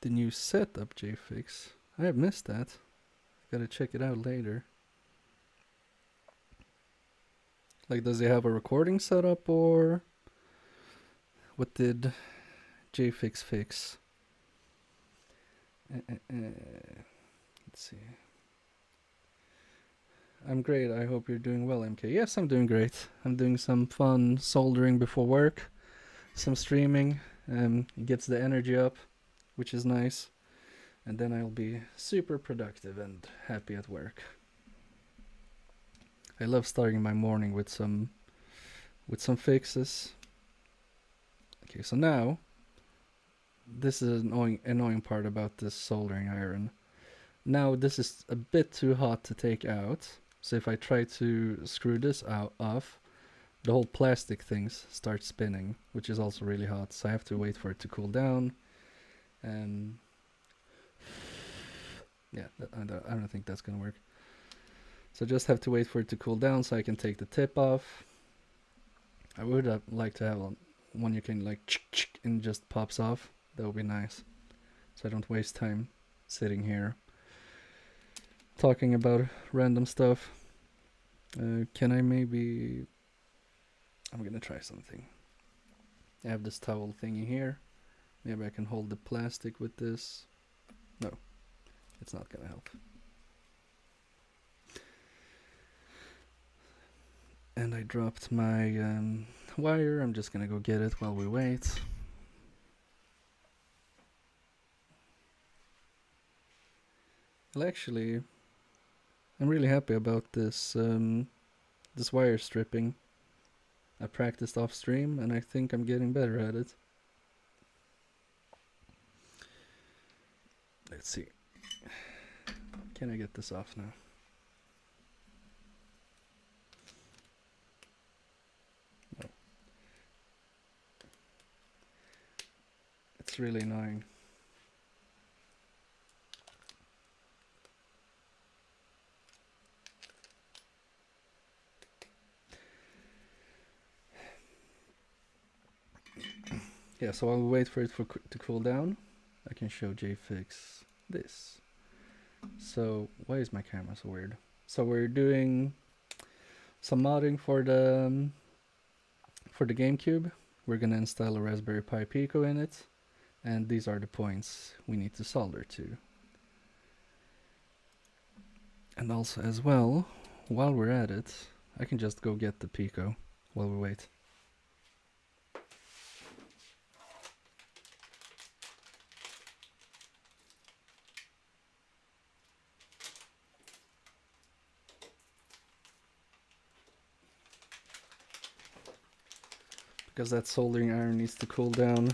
The new setup, JFix. I have missed that. Gotta check it out later. Like, does he have a recording setup or what did JFix fix? Let's see. I'm great. I hope you're doing well, MK. Yes, I'm doing great. I'm doing some fun soldering before work, some streaming. It gets the energy up, which is nice. And then I'll be super productive and happy at work. I love starting my morning with some fixes. Okay, so now this is an annoying part about this soldering iron. Now this is a bit too hot to take out. So if I try to screw this off, the whole plastic things start spinning, which is also really hot. So I have to wait for it to cool down. And yeah, I don't think that's gonna work. So just have to wait for it to cool down so I can take the tip off. I would have liked to have one you can like and just pops off. That would be nice. So I don't waste time sitting here talking about random stuff. Can I maybe... I'm gonna try something. I have this towel thingy here. Maybe I can hold the plastic with this. No, it's not gonna help. And I dropped my wire. I'm just gonna go get it while we wait. Well, actually, I'm really happy about this this wire stripping. I practiced off stream and I think I'm getting better at it. Let's see. Can I get this off now? No. It's really annoying. Yeah, so while we wait for it to cool down, I can show JFix this. So why is my camera so weird? So we're doing some modding for the GameCube. We're gonna install a Raspberry Pi Pico in it, and these are the points we need to solder to. And also as well, while we're at it, I can just go get the Pico while we wait. Because that soldering iron needs to cool down.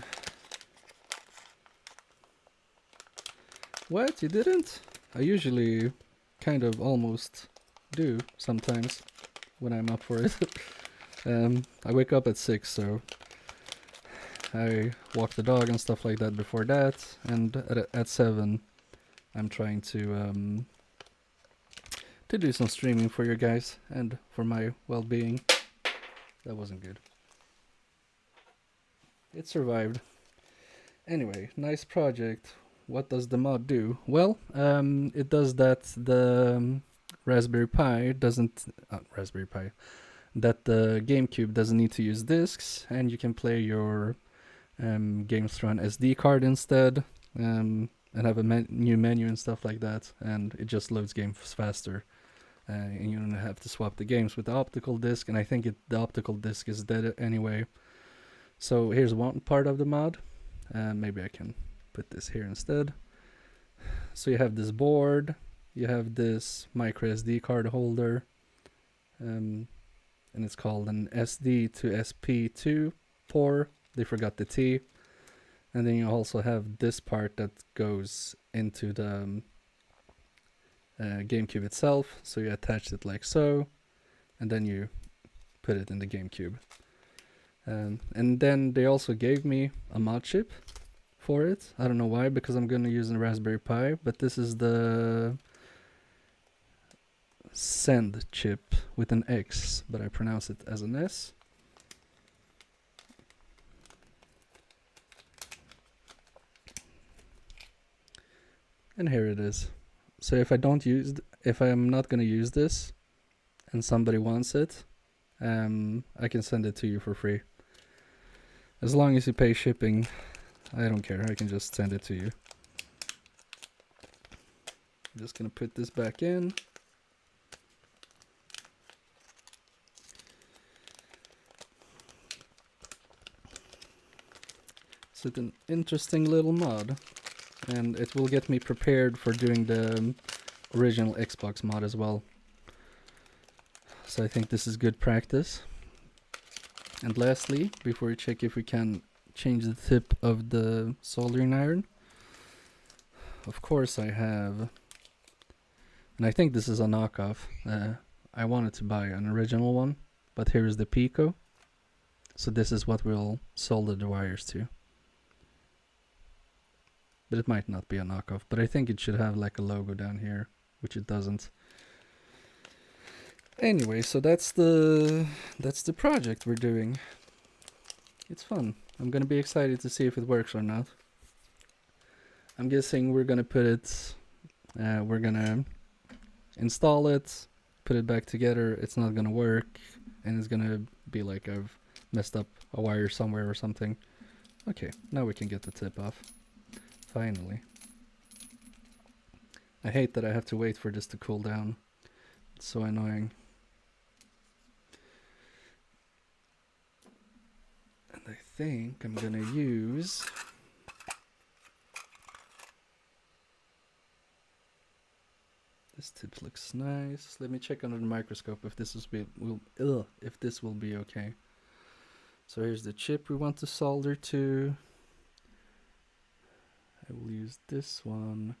What? You didn't? I usually kind of almost do sometimes when I'm up for it. I wake up at 6, so I walk the dog and stuff like that before that, and at 7 I'm trying to do some streaming for you guys and for my well-being. That wasn't good. It survived. Anyway, nice project. What does the mod do? Well, it does that the Raspberry Pi doesn't... Raspberry Pi. That the GameCube doesn't need to use discs, and you can play your games through an SD card instead, and have a new menu and stuff like that, and it just loads games faster. And you don't have to swap the games with the optical disc, and I think the optical disc is dead anyway. So here's one part of the mod. Maybe I can put this here instead. So you have this board, you have this micro SD card holder, and it's called an SD to SP2 port. They forgot the T. And then you also have this part that goes into the GameCube itself. So you attach it like so, and then you put it in the GameCube. And then they also gave me a mod chip for it. I don't know why, because I'm going to use a Raspberry Pi, but this is the Send chip with an X, but I pronounce it as an S. And here it is. So if I'm not going to use this and somebody wants it, I can send it to you for free. As long as you pay shipping, I don't care. I can just send it to you. I'm just gonna put this back in. It's an interesting little mod, and it will get me prepared for doing the original Xbox mod as well. So I think this is good practice. And lastly, before we check if we can change the tip of the soldering iron, of course I have, and I think this is a knockoff. I wanted to buy an original one, but here is the Pico. So this is what we'll solder the wires to. But it might not be a knockoff, but I think it should have like a logo down here, which it doesn't. Anyway, so that's the project we're doing. It's fun. I'm gonna be excited to see if it works or not. I'm guessing we're gonna put it, we're gonna install it, put it back together. It's not gonna work, and it's gonna be like I've messed up a wire somewhere or something. Okay, now we can get the tip off. Finally. I hate that I have to wait for this to cool down. It's so annoying. And I think I'm gonna use this tip. Looks nice. Let me check under the microscope if this will be okay. So here's the chip we want to solder to. I will use this one.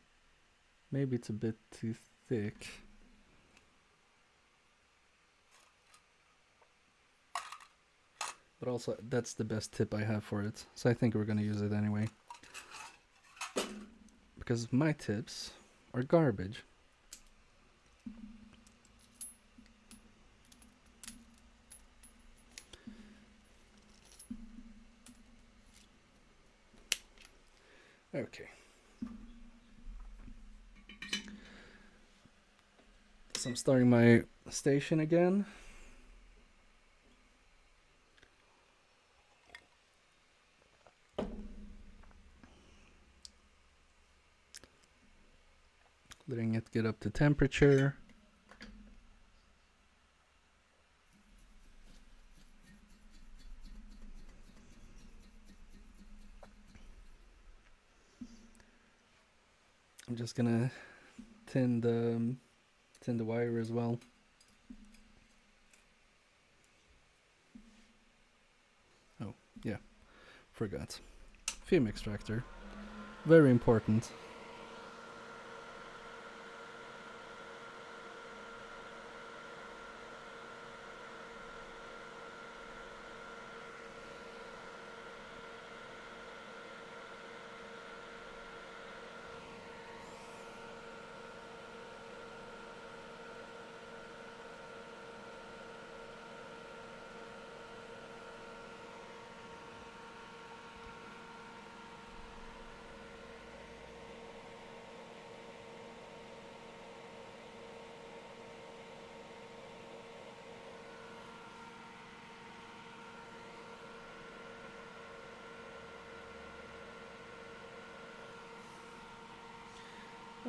Maybe it's a bit too thick. But also, that's the best tip I have for it. So I think we're gonna use it anyway. Because my tips are garbage. Okay. So I'm starting my station again. Letting it get up to temperature. I'm just gonna tin the wire as well. Oh, yeah, forgot. Film extractor, very important.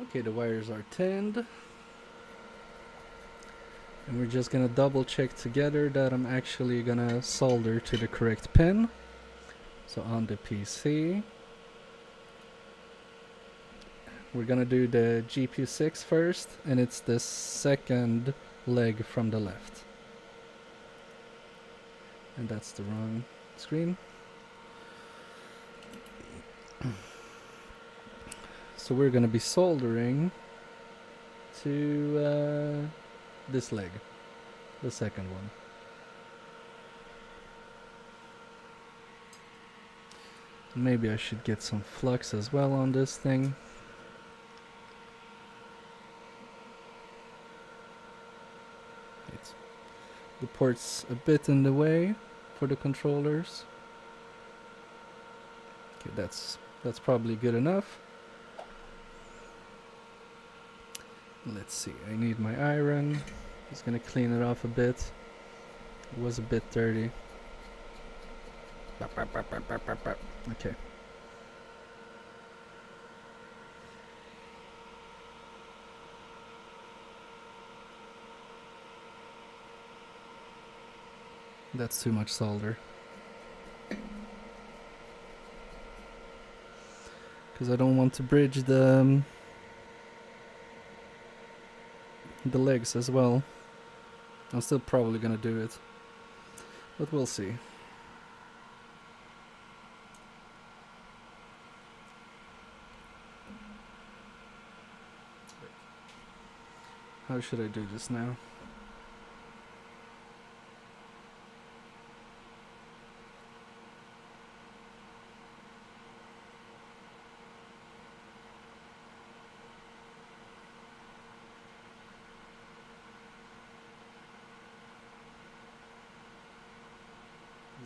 Okay, the wires are tinned. And we're just gonna double check together that I'm actually gonna solder to the correct pin. So on the PC, we're gonna do the GPU6 first, and it's the second leg from the left. And that's the wrong screen. So we're gonna be soldering to this leg, the second one. Maybe I should get some flux as well on this thing. The port's a bit in the way for the controllers. Okay, that's probably good enough. Let's see, I need my iron. Just gonna clean it off a bit. It was a bit dirty. Okay. That's too much solder. Because I don't want to bridge the legs as well. I'm still probably gonna do it, but we'll see. How should I do this now?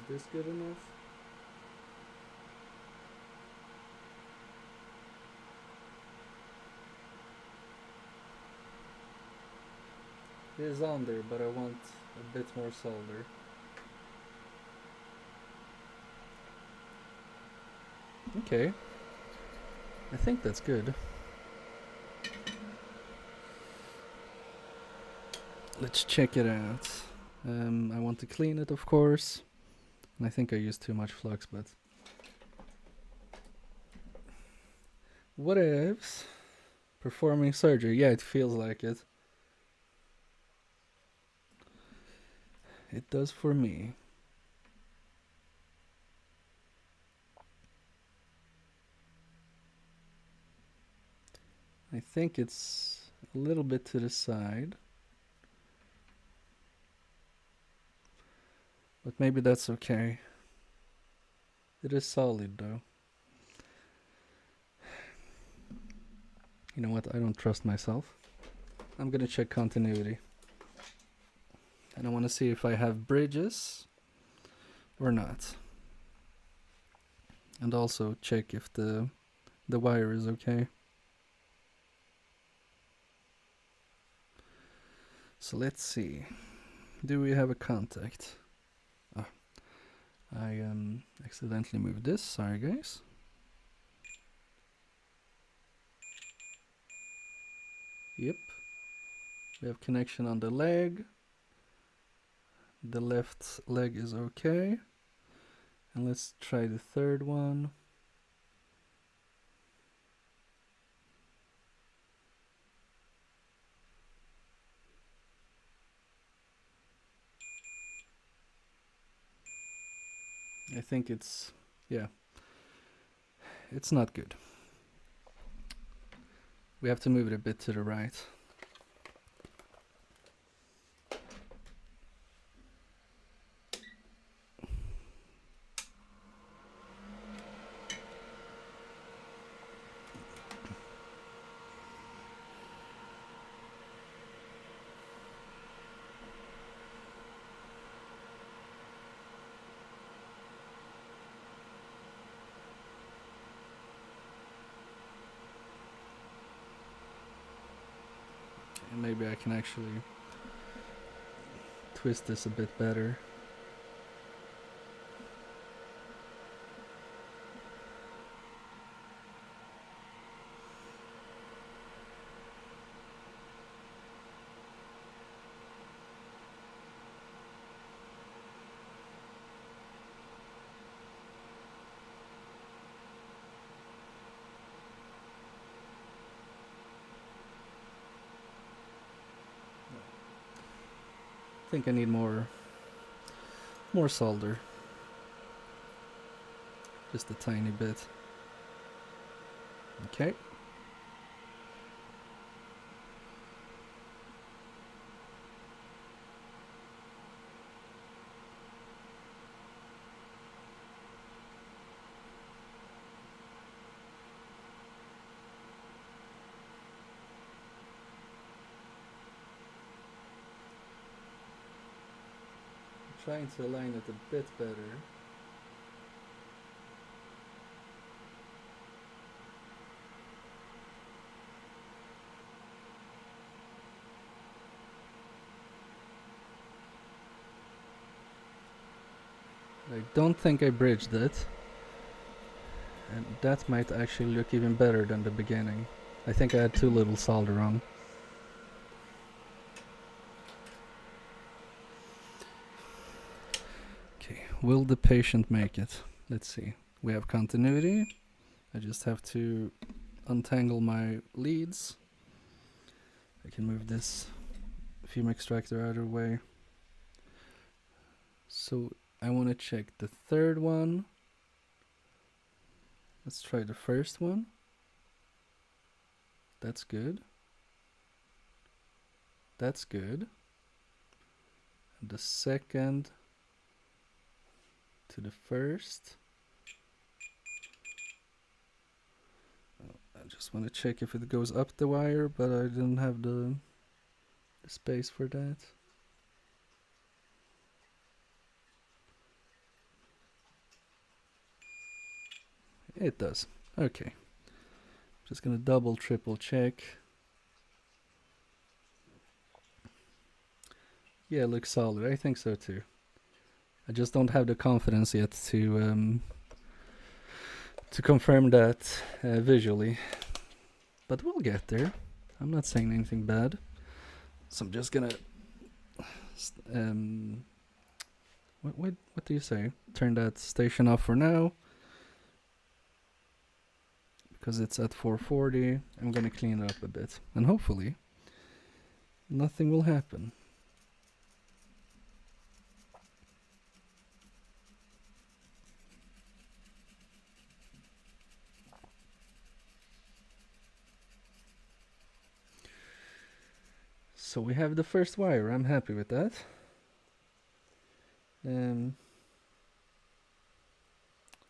Is this good enough? It is on there, but I want a bit more solder. Okay. I think that's good. Let's check it out. I want to clean it, of course. And I think I used too much flux, but what ifs? Performing surgery. Yeah, it feels like it. It does for me. I think it's a little bit to the side. But maybe that's okay. It is solid though. You know what? I don't trust myself. I'm gonna check continuity. And I want to see if I have bridges or not. And also check if the wire is okay. So let's see. Do we have a contact? Oh, I accidentally moved this. Sorry guys. Yep. We have connection on the leg. The left leg is okay. And let's try the third one. I think it's, yeah, it's not good. We have to move it a bit to the right. And maybe I can actually twist this a bit better. I think I need more solder. Just a tiny bit. Okay. Trying to align it a bit better. I don't think I bridged it. And that might actually look even better than the beginning. I think I had too little solder on. Okay, will the patient make it? Let's see. We have continuity. I just have to untangle my leads. I can move this fume extractor out of the way. So I want to check the third one. Let's try the first one. That's good. That's good. And the second to the first. I just want to check if it goes up the wire, but I didn't have the space for that. It does. Okay. Just gonna double, triple check. Yeah, it looks solid. I think so too. I just don't have the confidence yet to confirm that visually. But we'll get there. I'm not saying anything bad. So I'm just gonna what do you say? Turn that station off for now. Because it's at 440. I'm gonna clean it up a bit. And hopefully nothing will happen. So we have the first wire. I'm happy with that.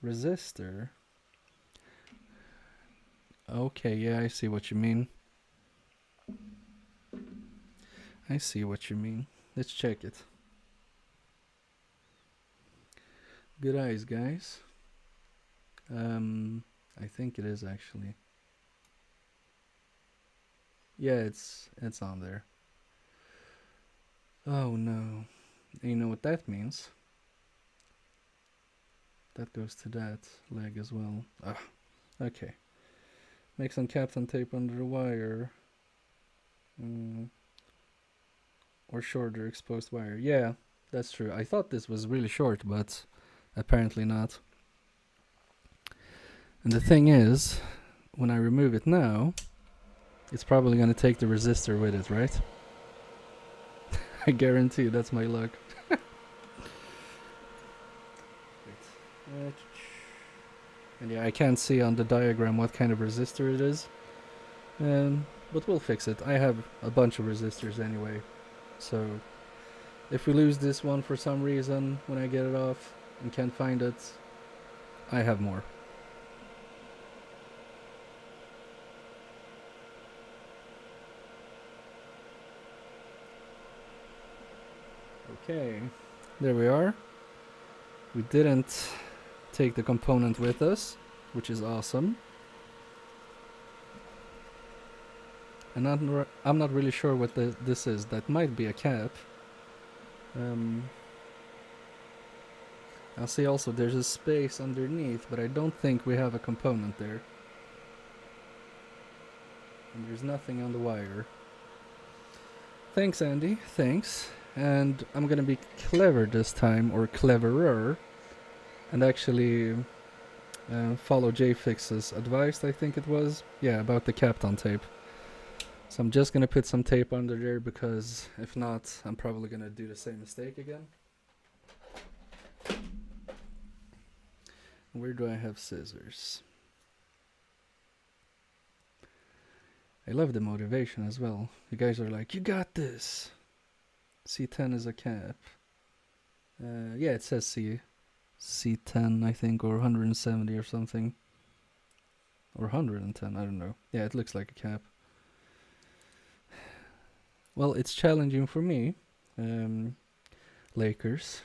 Resistor. Okay, yeah, I see what you mean. I see what you mean. Let's check it. Good eyes, guys. I think it is actually. Yeah, it's on there. Oh no. You know what that means? That goes to that leg as well. Ah, okay. Make some Kapton tape under the wire. Or shorter exposed wire. Yeah, that's true. I thought this was really short, but apparently not. And the thing is, when I remove it now, it's probably going to take the resistor with it, right? I guarantee that's my luck. And yeah, I can't see on the diagram what kind of resistor it is. But we'll fix it. I have a bunch of resistors anyway. So if we lose this one for some reason when I get it off and can't find it, I have more. Okay, there we are. We didn't take the component with us, which is awesome. And I'm not really sure what this is. That might be a cap. I'll see also there's a space underneath, but I don't think we have a component there. And there's nothing on the wire. Thanks, Andy. Thanks. And I'm gonna be clever this time, or cleverer, and actually follow JFix's advice, I think it was. Yeah, about the Kapton tape. So I'm just gonna put some tape under there, because if not, I'm probably gonna do the same mistake again. Where do I have scissors? I love the motivation as well. You guys are like, you got this. C10 is a cap. Yeah, it says C10, I think, or 170 or something. Or 110, I don't know. Yeah, it looks like a cap. Well, it's challenging for me, Lakers.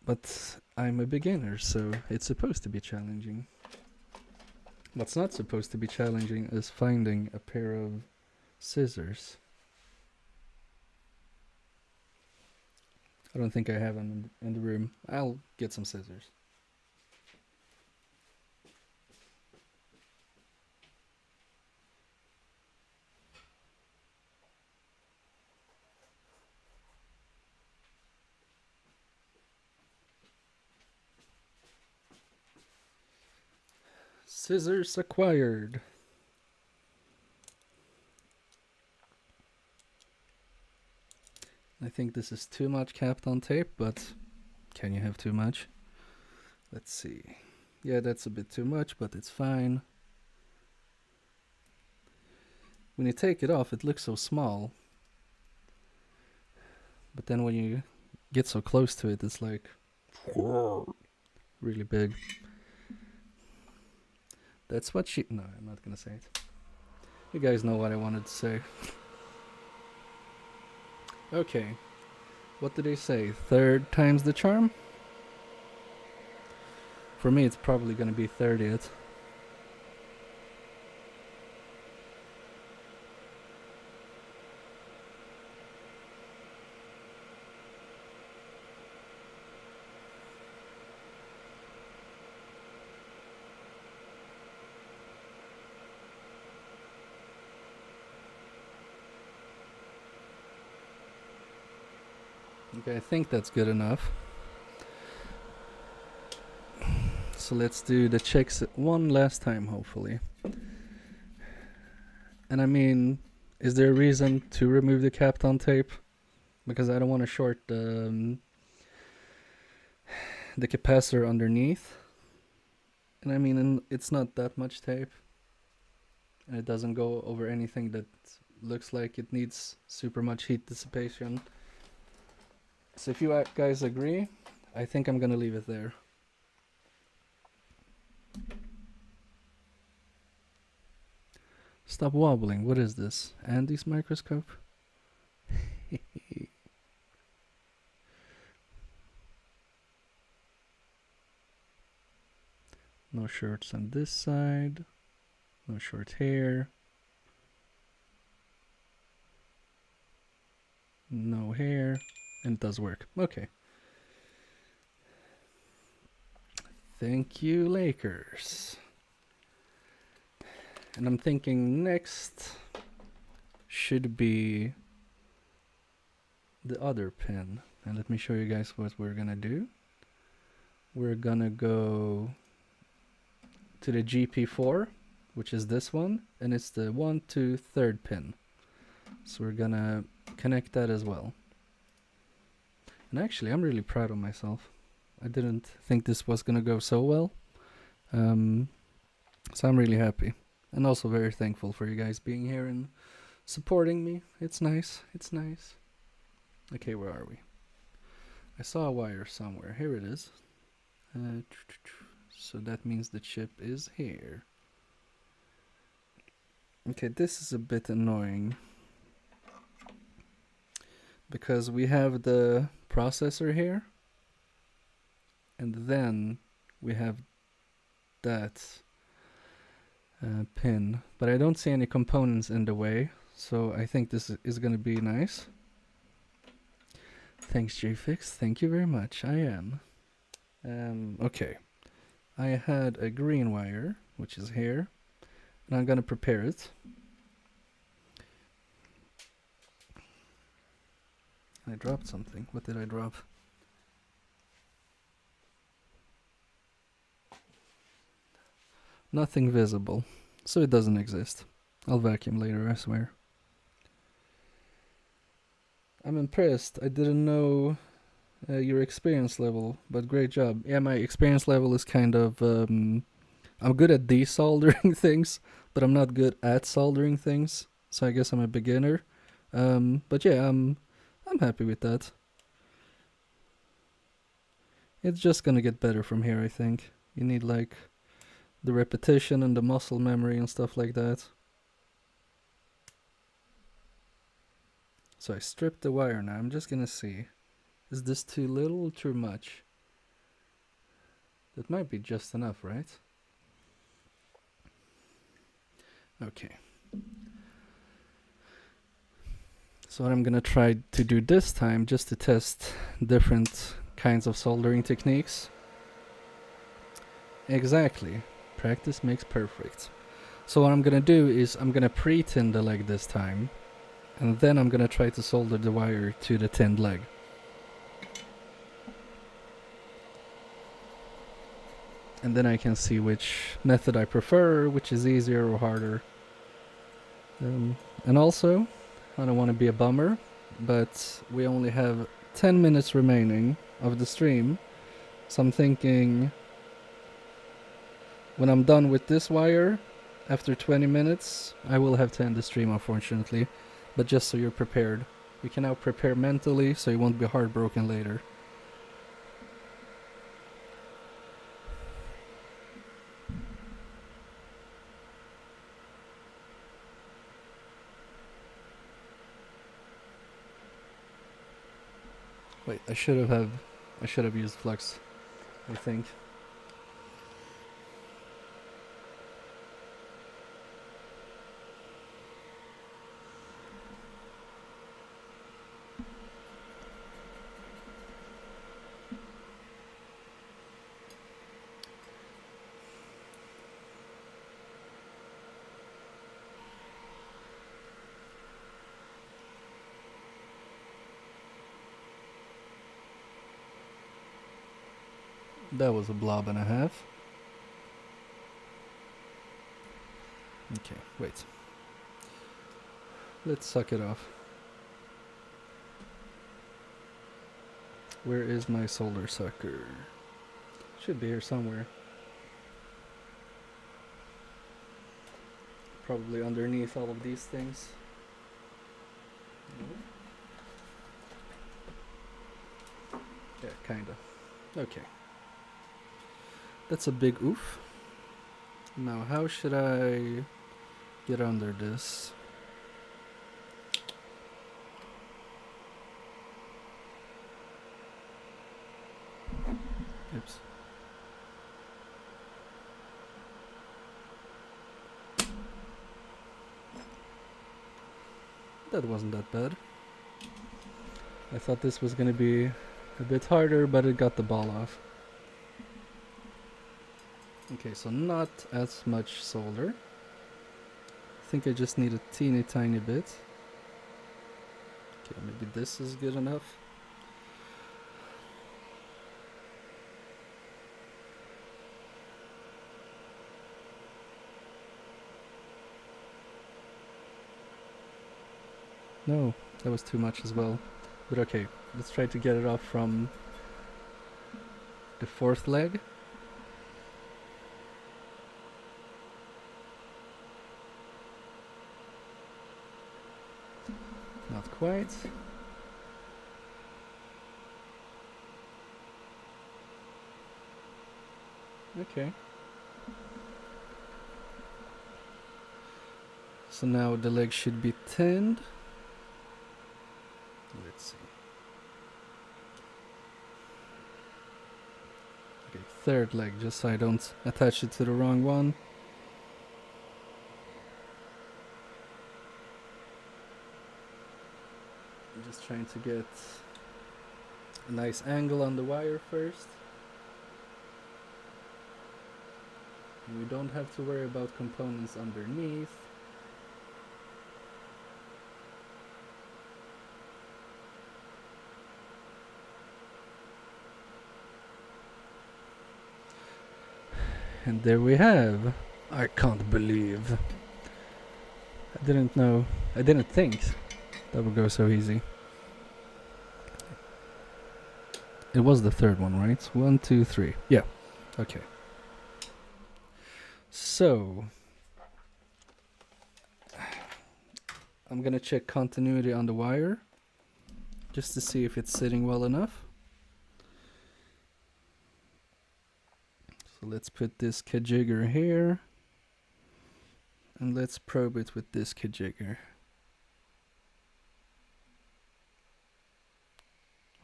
But I'm a beginner, so it's supposed to be challenging. What's not supposed to be challenging is finding a pair of scissors. I don't think I have them in the room. I'll get some scissors. Scissors acquired. I think this is too much Kapton tape, but can you have too much? Let's see. Yeah, that's a bit too much, but it's fine. When you take it off, it looks so small. But then when you get so close to it, it's like really big. That's what she... No, I'm not gonna say it. You guys know what I wanted to say. Okay. What did they say? Third time's the charm? For me, it's probably gonna be 30th. Okay, I think that's good enough. So let's do the checks one last time, hopefully. And I mean, is there a reason to remove the Kapton tape? Because I don't want to short the capacitor underneath. And I mean, it's not that much tape. And it doesn't go over anything that looks like it needs super much heat dissipation. So if you guys agree, I think I'm gonna leave it there. Stop wobbling. What is this? Andy's microscope? No shorts on this side. No short hair. No hair. And it does work. Okay. Thank you, Lakers. And I'm thinking next should be the other pin. And let me show you guys what we're gonna do. We're gonna go to the GP4, which is this one, and it's the 1, 2, 3rd pin. So we're gonna connect that as well. And actually, I'm really proud of myself. I didn't think this was gonna go so well. So I'm really happy. And also very thankful for you guys being here and supporting me. It's nice. It's nice. Okay, where are we? I saw a wire somewhere. Here it is. So that means the chip is here. Okay, this is a bit annoying. Because we have the processor here. And then we have that pin. But I don't see any components in the way. So I think this is going to be nice. Thanks, JFix. Thank you very much. I am. Okay. I had a green wire, which is here. And I'm going to prepare it. I dropped something. What did I drop? Nothing visible. So it doesn't exist. I'll vacuum later, I swear. I'm impressed. I didn't know your experience level, but great job. Yeah, my experience level is kind of... I'm good at desoldering things, but I'm not good at soldering things. So I guess I'm a beginner. But yeah, I'm happy with that. It's just gonna get better from here, I think. You need like the repetition and the muscle memory and stuff like that. So I stripped the wire now. I'm just gonna see. Is this too little or too much? That might be just enough, right? Okay. So what I'm gonna try to do this time, just to test different kinds of soldering techniques. Exactly. Practice makes perfect. So what I'm gonna do is I'm gonna pre-tin the leg this time. And then I'm gonna try to solder the wire to the tinned leg. And then I can see which method I prefer, which is easier or harder. And also, I don't want to be a bummer, but we only have 10 minutes remaining of the stream. So I'm thinking, when I'm done with this wire, after 20 minutes, I will have to end the stream, unfortunately. But just so you're prepared. You can now prepare mentally, so you won't be heartbroken later. Wait, I should have used flux, I think. That was a blob and a half. Okay, wait. Let's suck it off. Where is my solder sucker? Should be here somewhere. Probably underneath all of these things. kinda. Okay. That's a big oof. Now, how should I get under this? Oops. That wasn't that bad. I thought this was gonna be a bit harder, but it got the ball off. Okay, so not as much solder. I think I just need a teeny tiny bit. Okay, maybe this is good enough. No, that was too much as well. But okay, let's try to get it off from the fourth leg. Not quite. Okay. So now the leg should be tinned. Let's see. Okay, third leg, just so I don't attach it to the wrong one. I'm just trying to get a nice angle on the wire first. And we don't have to worry about components underneath. And there we have. I can't believe. I didn't know. I didn't think that would go so easy. It was the third one, right? 1, 2, 3. Yeah. Okay. So I'm gonna check continuity on the wire just to see if it's sitting well enough. So let's put this kajigger here and let's probe it with this kajigger.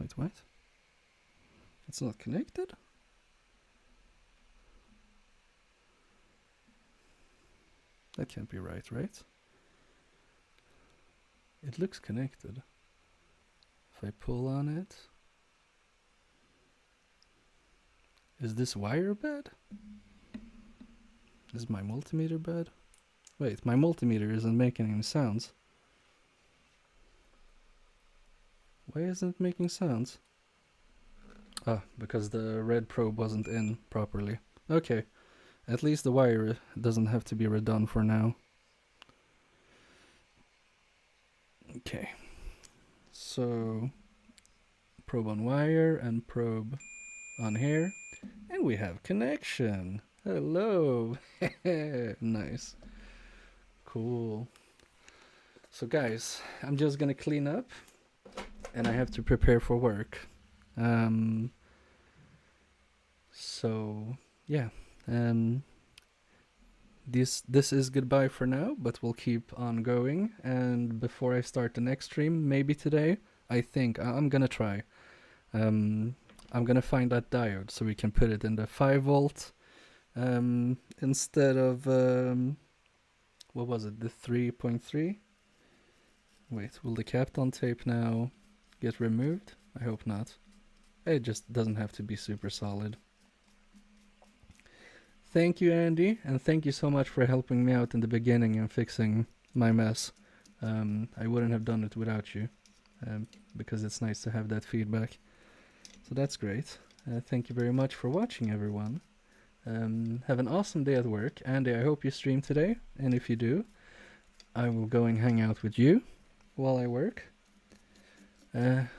Wait, what? It's not connected? That can't be right, right? It looks connected. If I pull on it... Is this wire bad? Is my multimeter bad? Wait, my multimeter isn't making any sounds. Why isn't it making sounds? Ah, because the red probe wasn't in properly. Okay, at least the wire doesn't have to be redone for now. Okay, so probe on wire and probe on here. And we have connection. Hello. Nice. Cool. So guys, I'm just gonna clean up and I have to prepare for work. So yeah, this is goodbye for now, but we'll keep on going. And before I start the next stream, maybe today, I think I'm gonna try. I'm gonna find that diode so we can put it in the 5 volt instead of what was it, the 3.3? Wait, will the Kapton tape now get removed? I hope not. It just doesn't have to be super solid. Thank you, Andy, and thank you so much for helping me out in the beginning and fixing my mess. I wouldn't have done it without you, because it's nice to have that feedback. So that's great. Thank you very much for watching, everyone. Have an awesome day at work. Andy, I hope you stream today, and if you do, I will go and hang out with you while I work.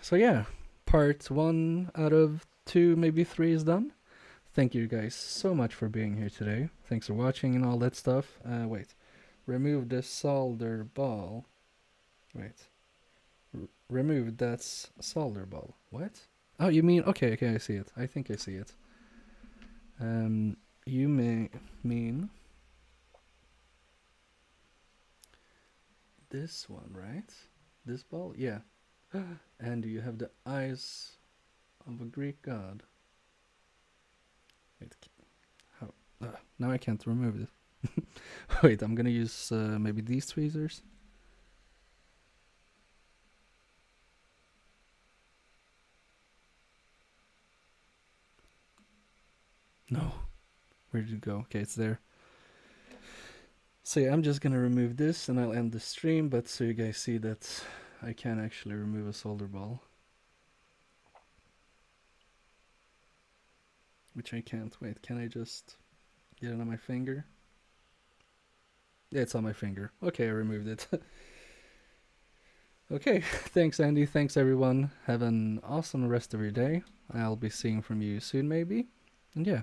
So yeah, part 1 out of 2, maybe 3 is done. Thank you guys so much for being here today. Thanks for watching and all that stuff. Wait, remove the solder ball. Wait, remove that solder ball. What? Oh, you mean okay? Okay, I see it. I think I see it. You may mean this one, right? This ball, yeah. And you have the eyes of a Greek god. Wait, how? Now I can't remove it. Wait, I'm gonna use maybe these tweezers. No, where did it go? Okay, it's there. So yeah, I'm just gonna remove this and I'll end the stream, but so you guys see that I can actually remove a solder ball. Which I can't. Wait, can I just get it on my finger? Yeah, it's on my finger. Okay, I removed it. Okay, thanks Andy, thanks everyone. Have an awesome rest of your day. I'll be seeing from you soon maybe. And yeah,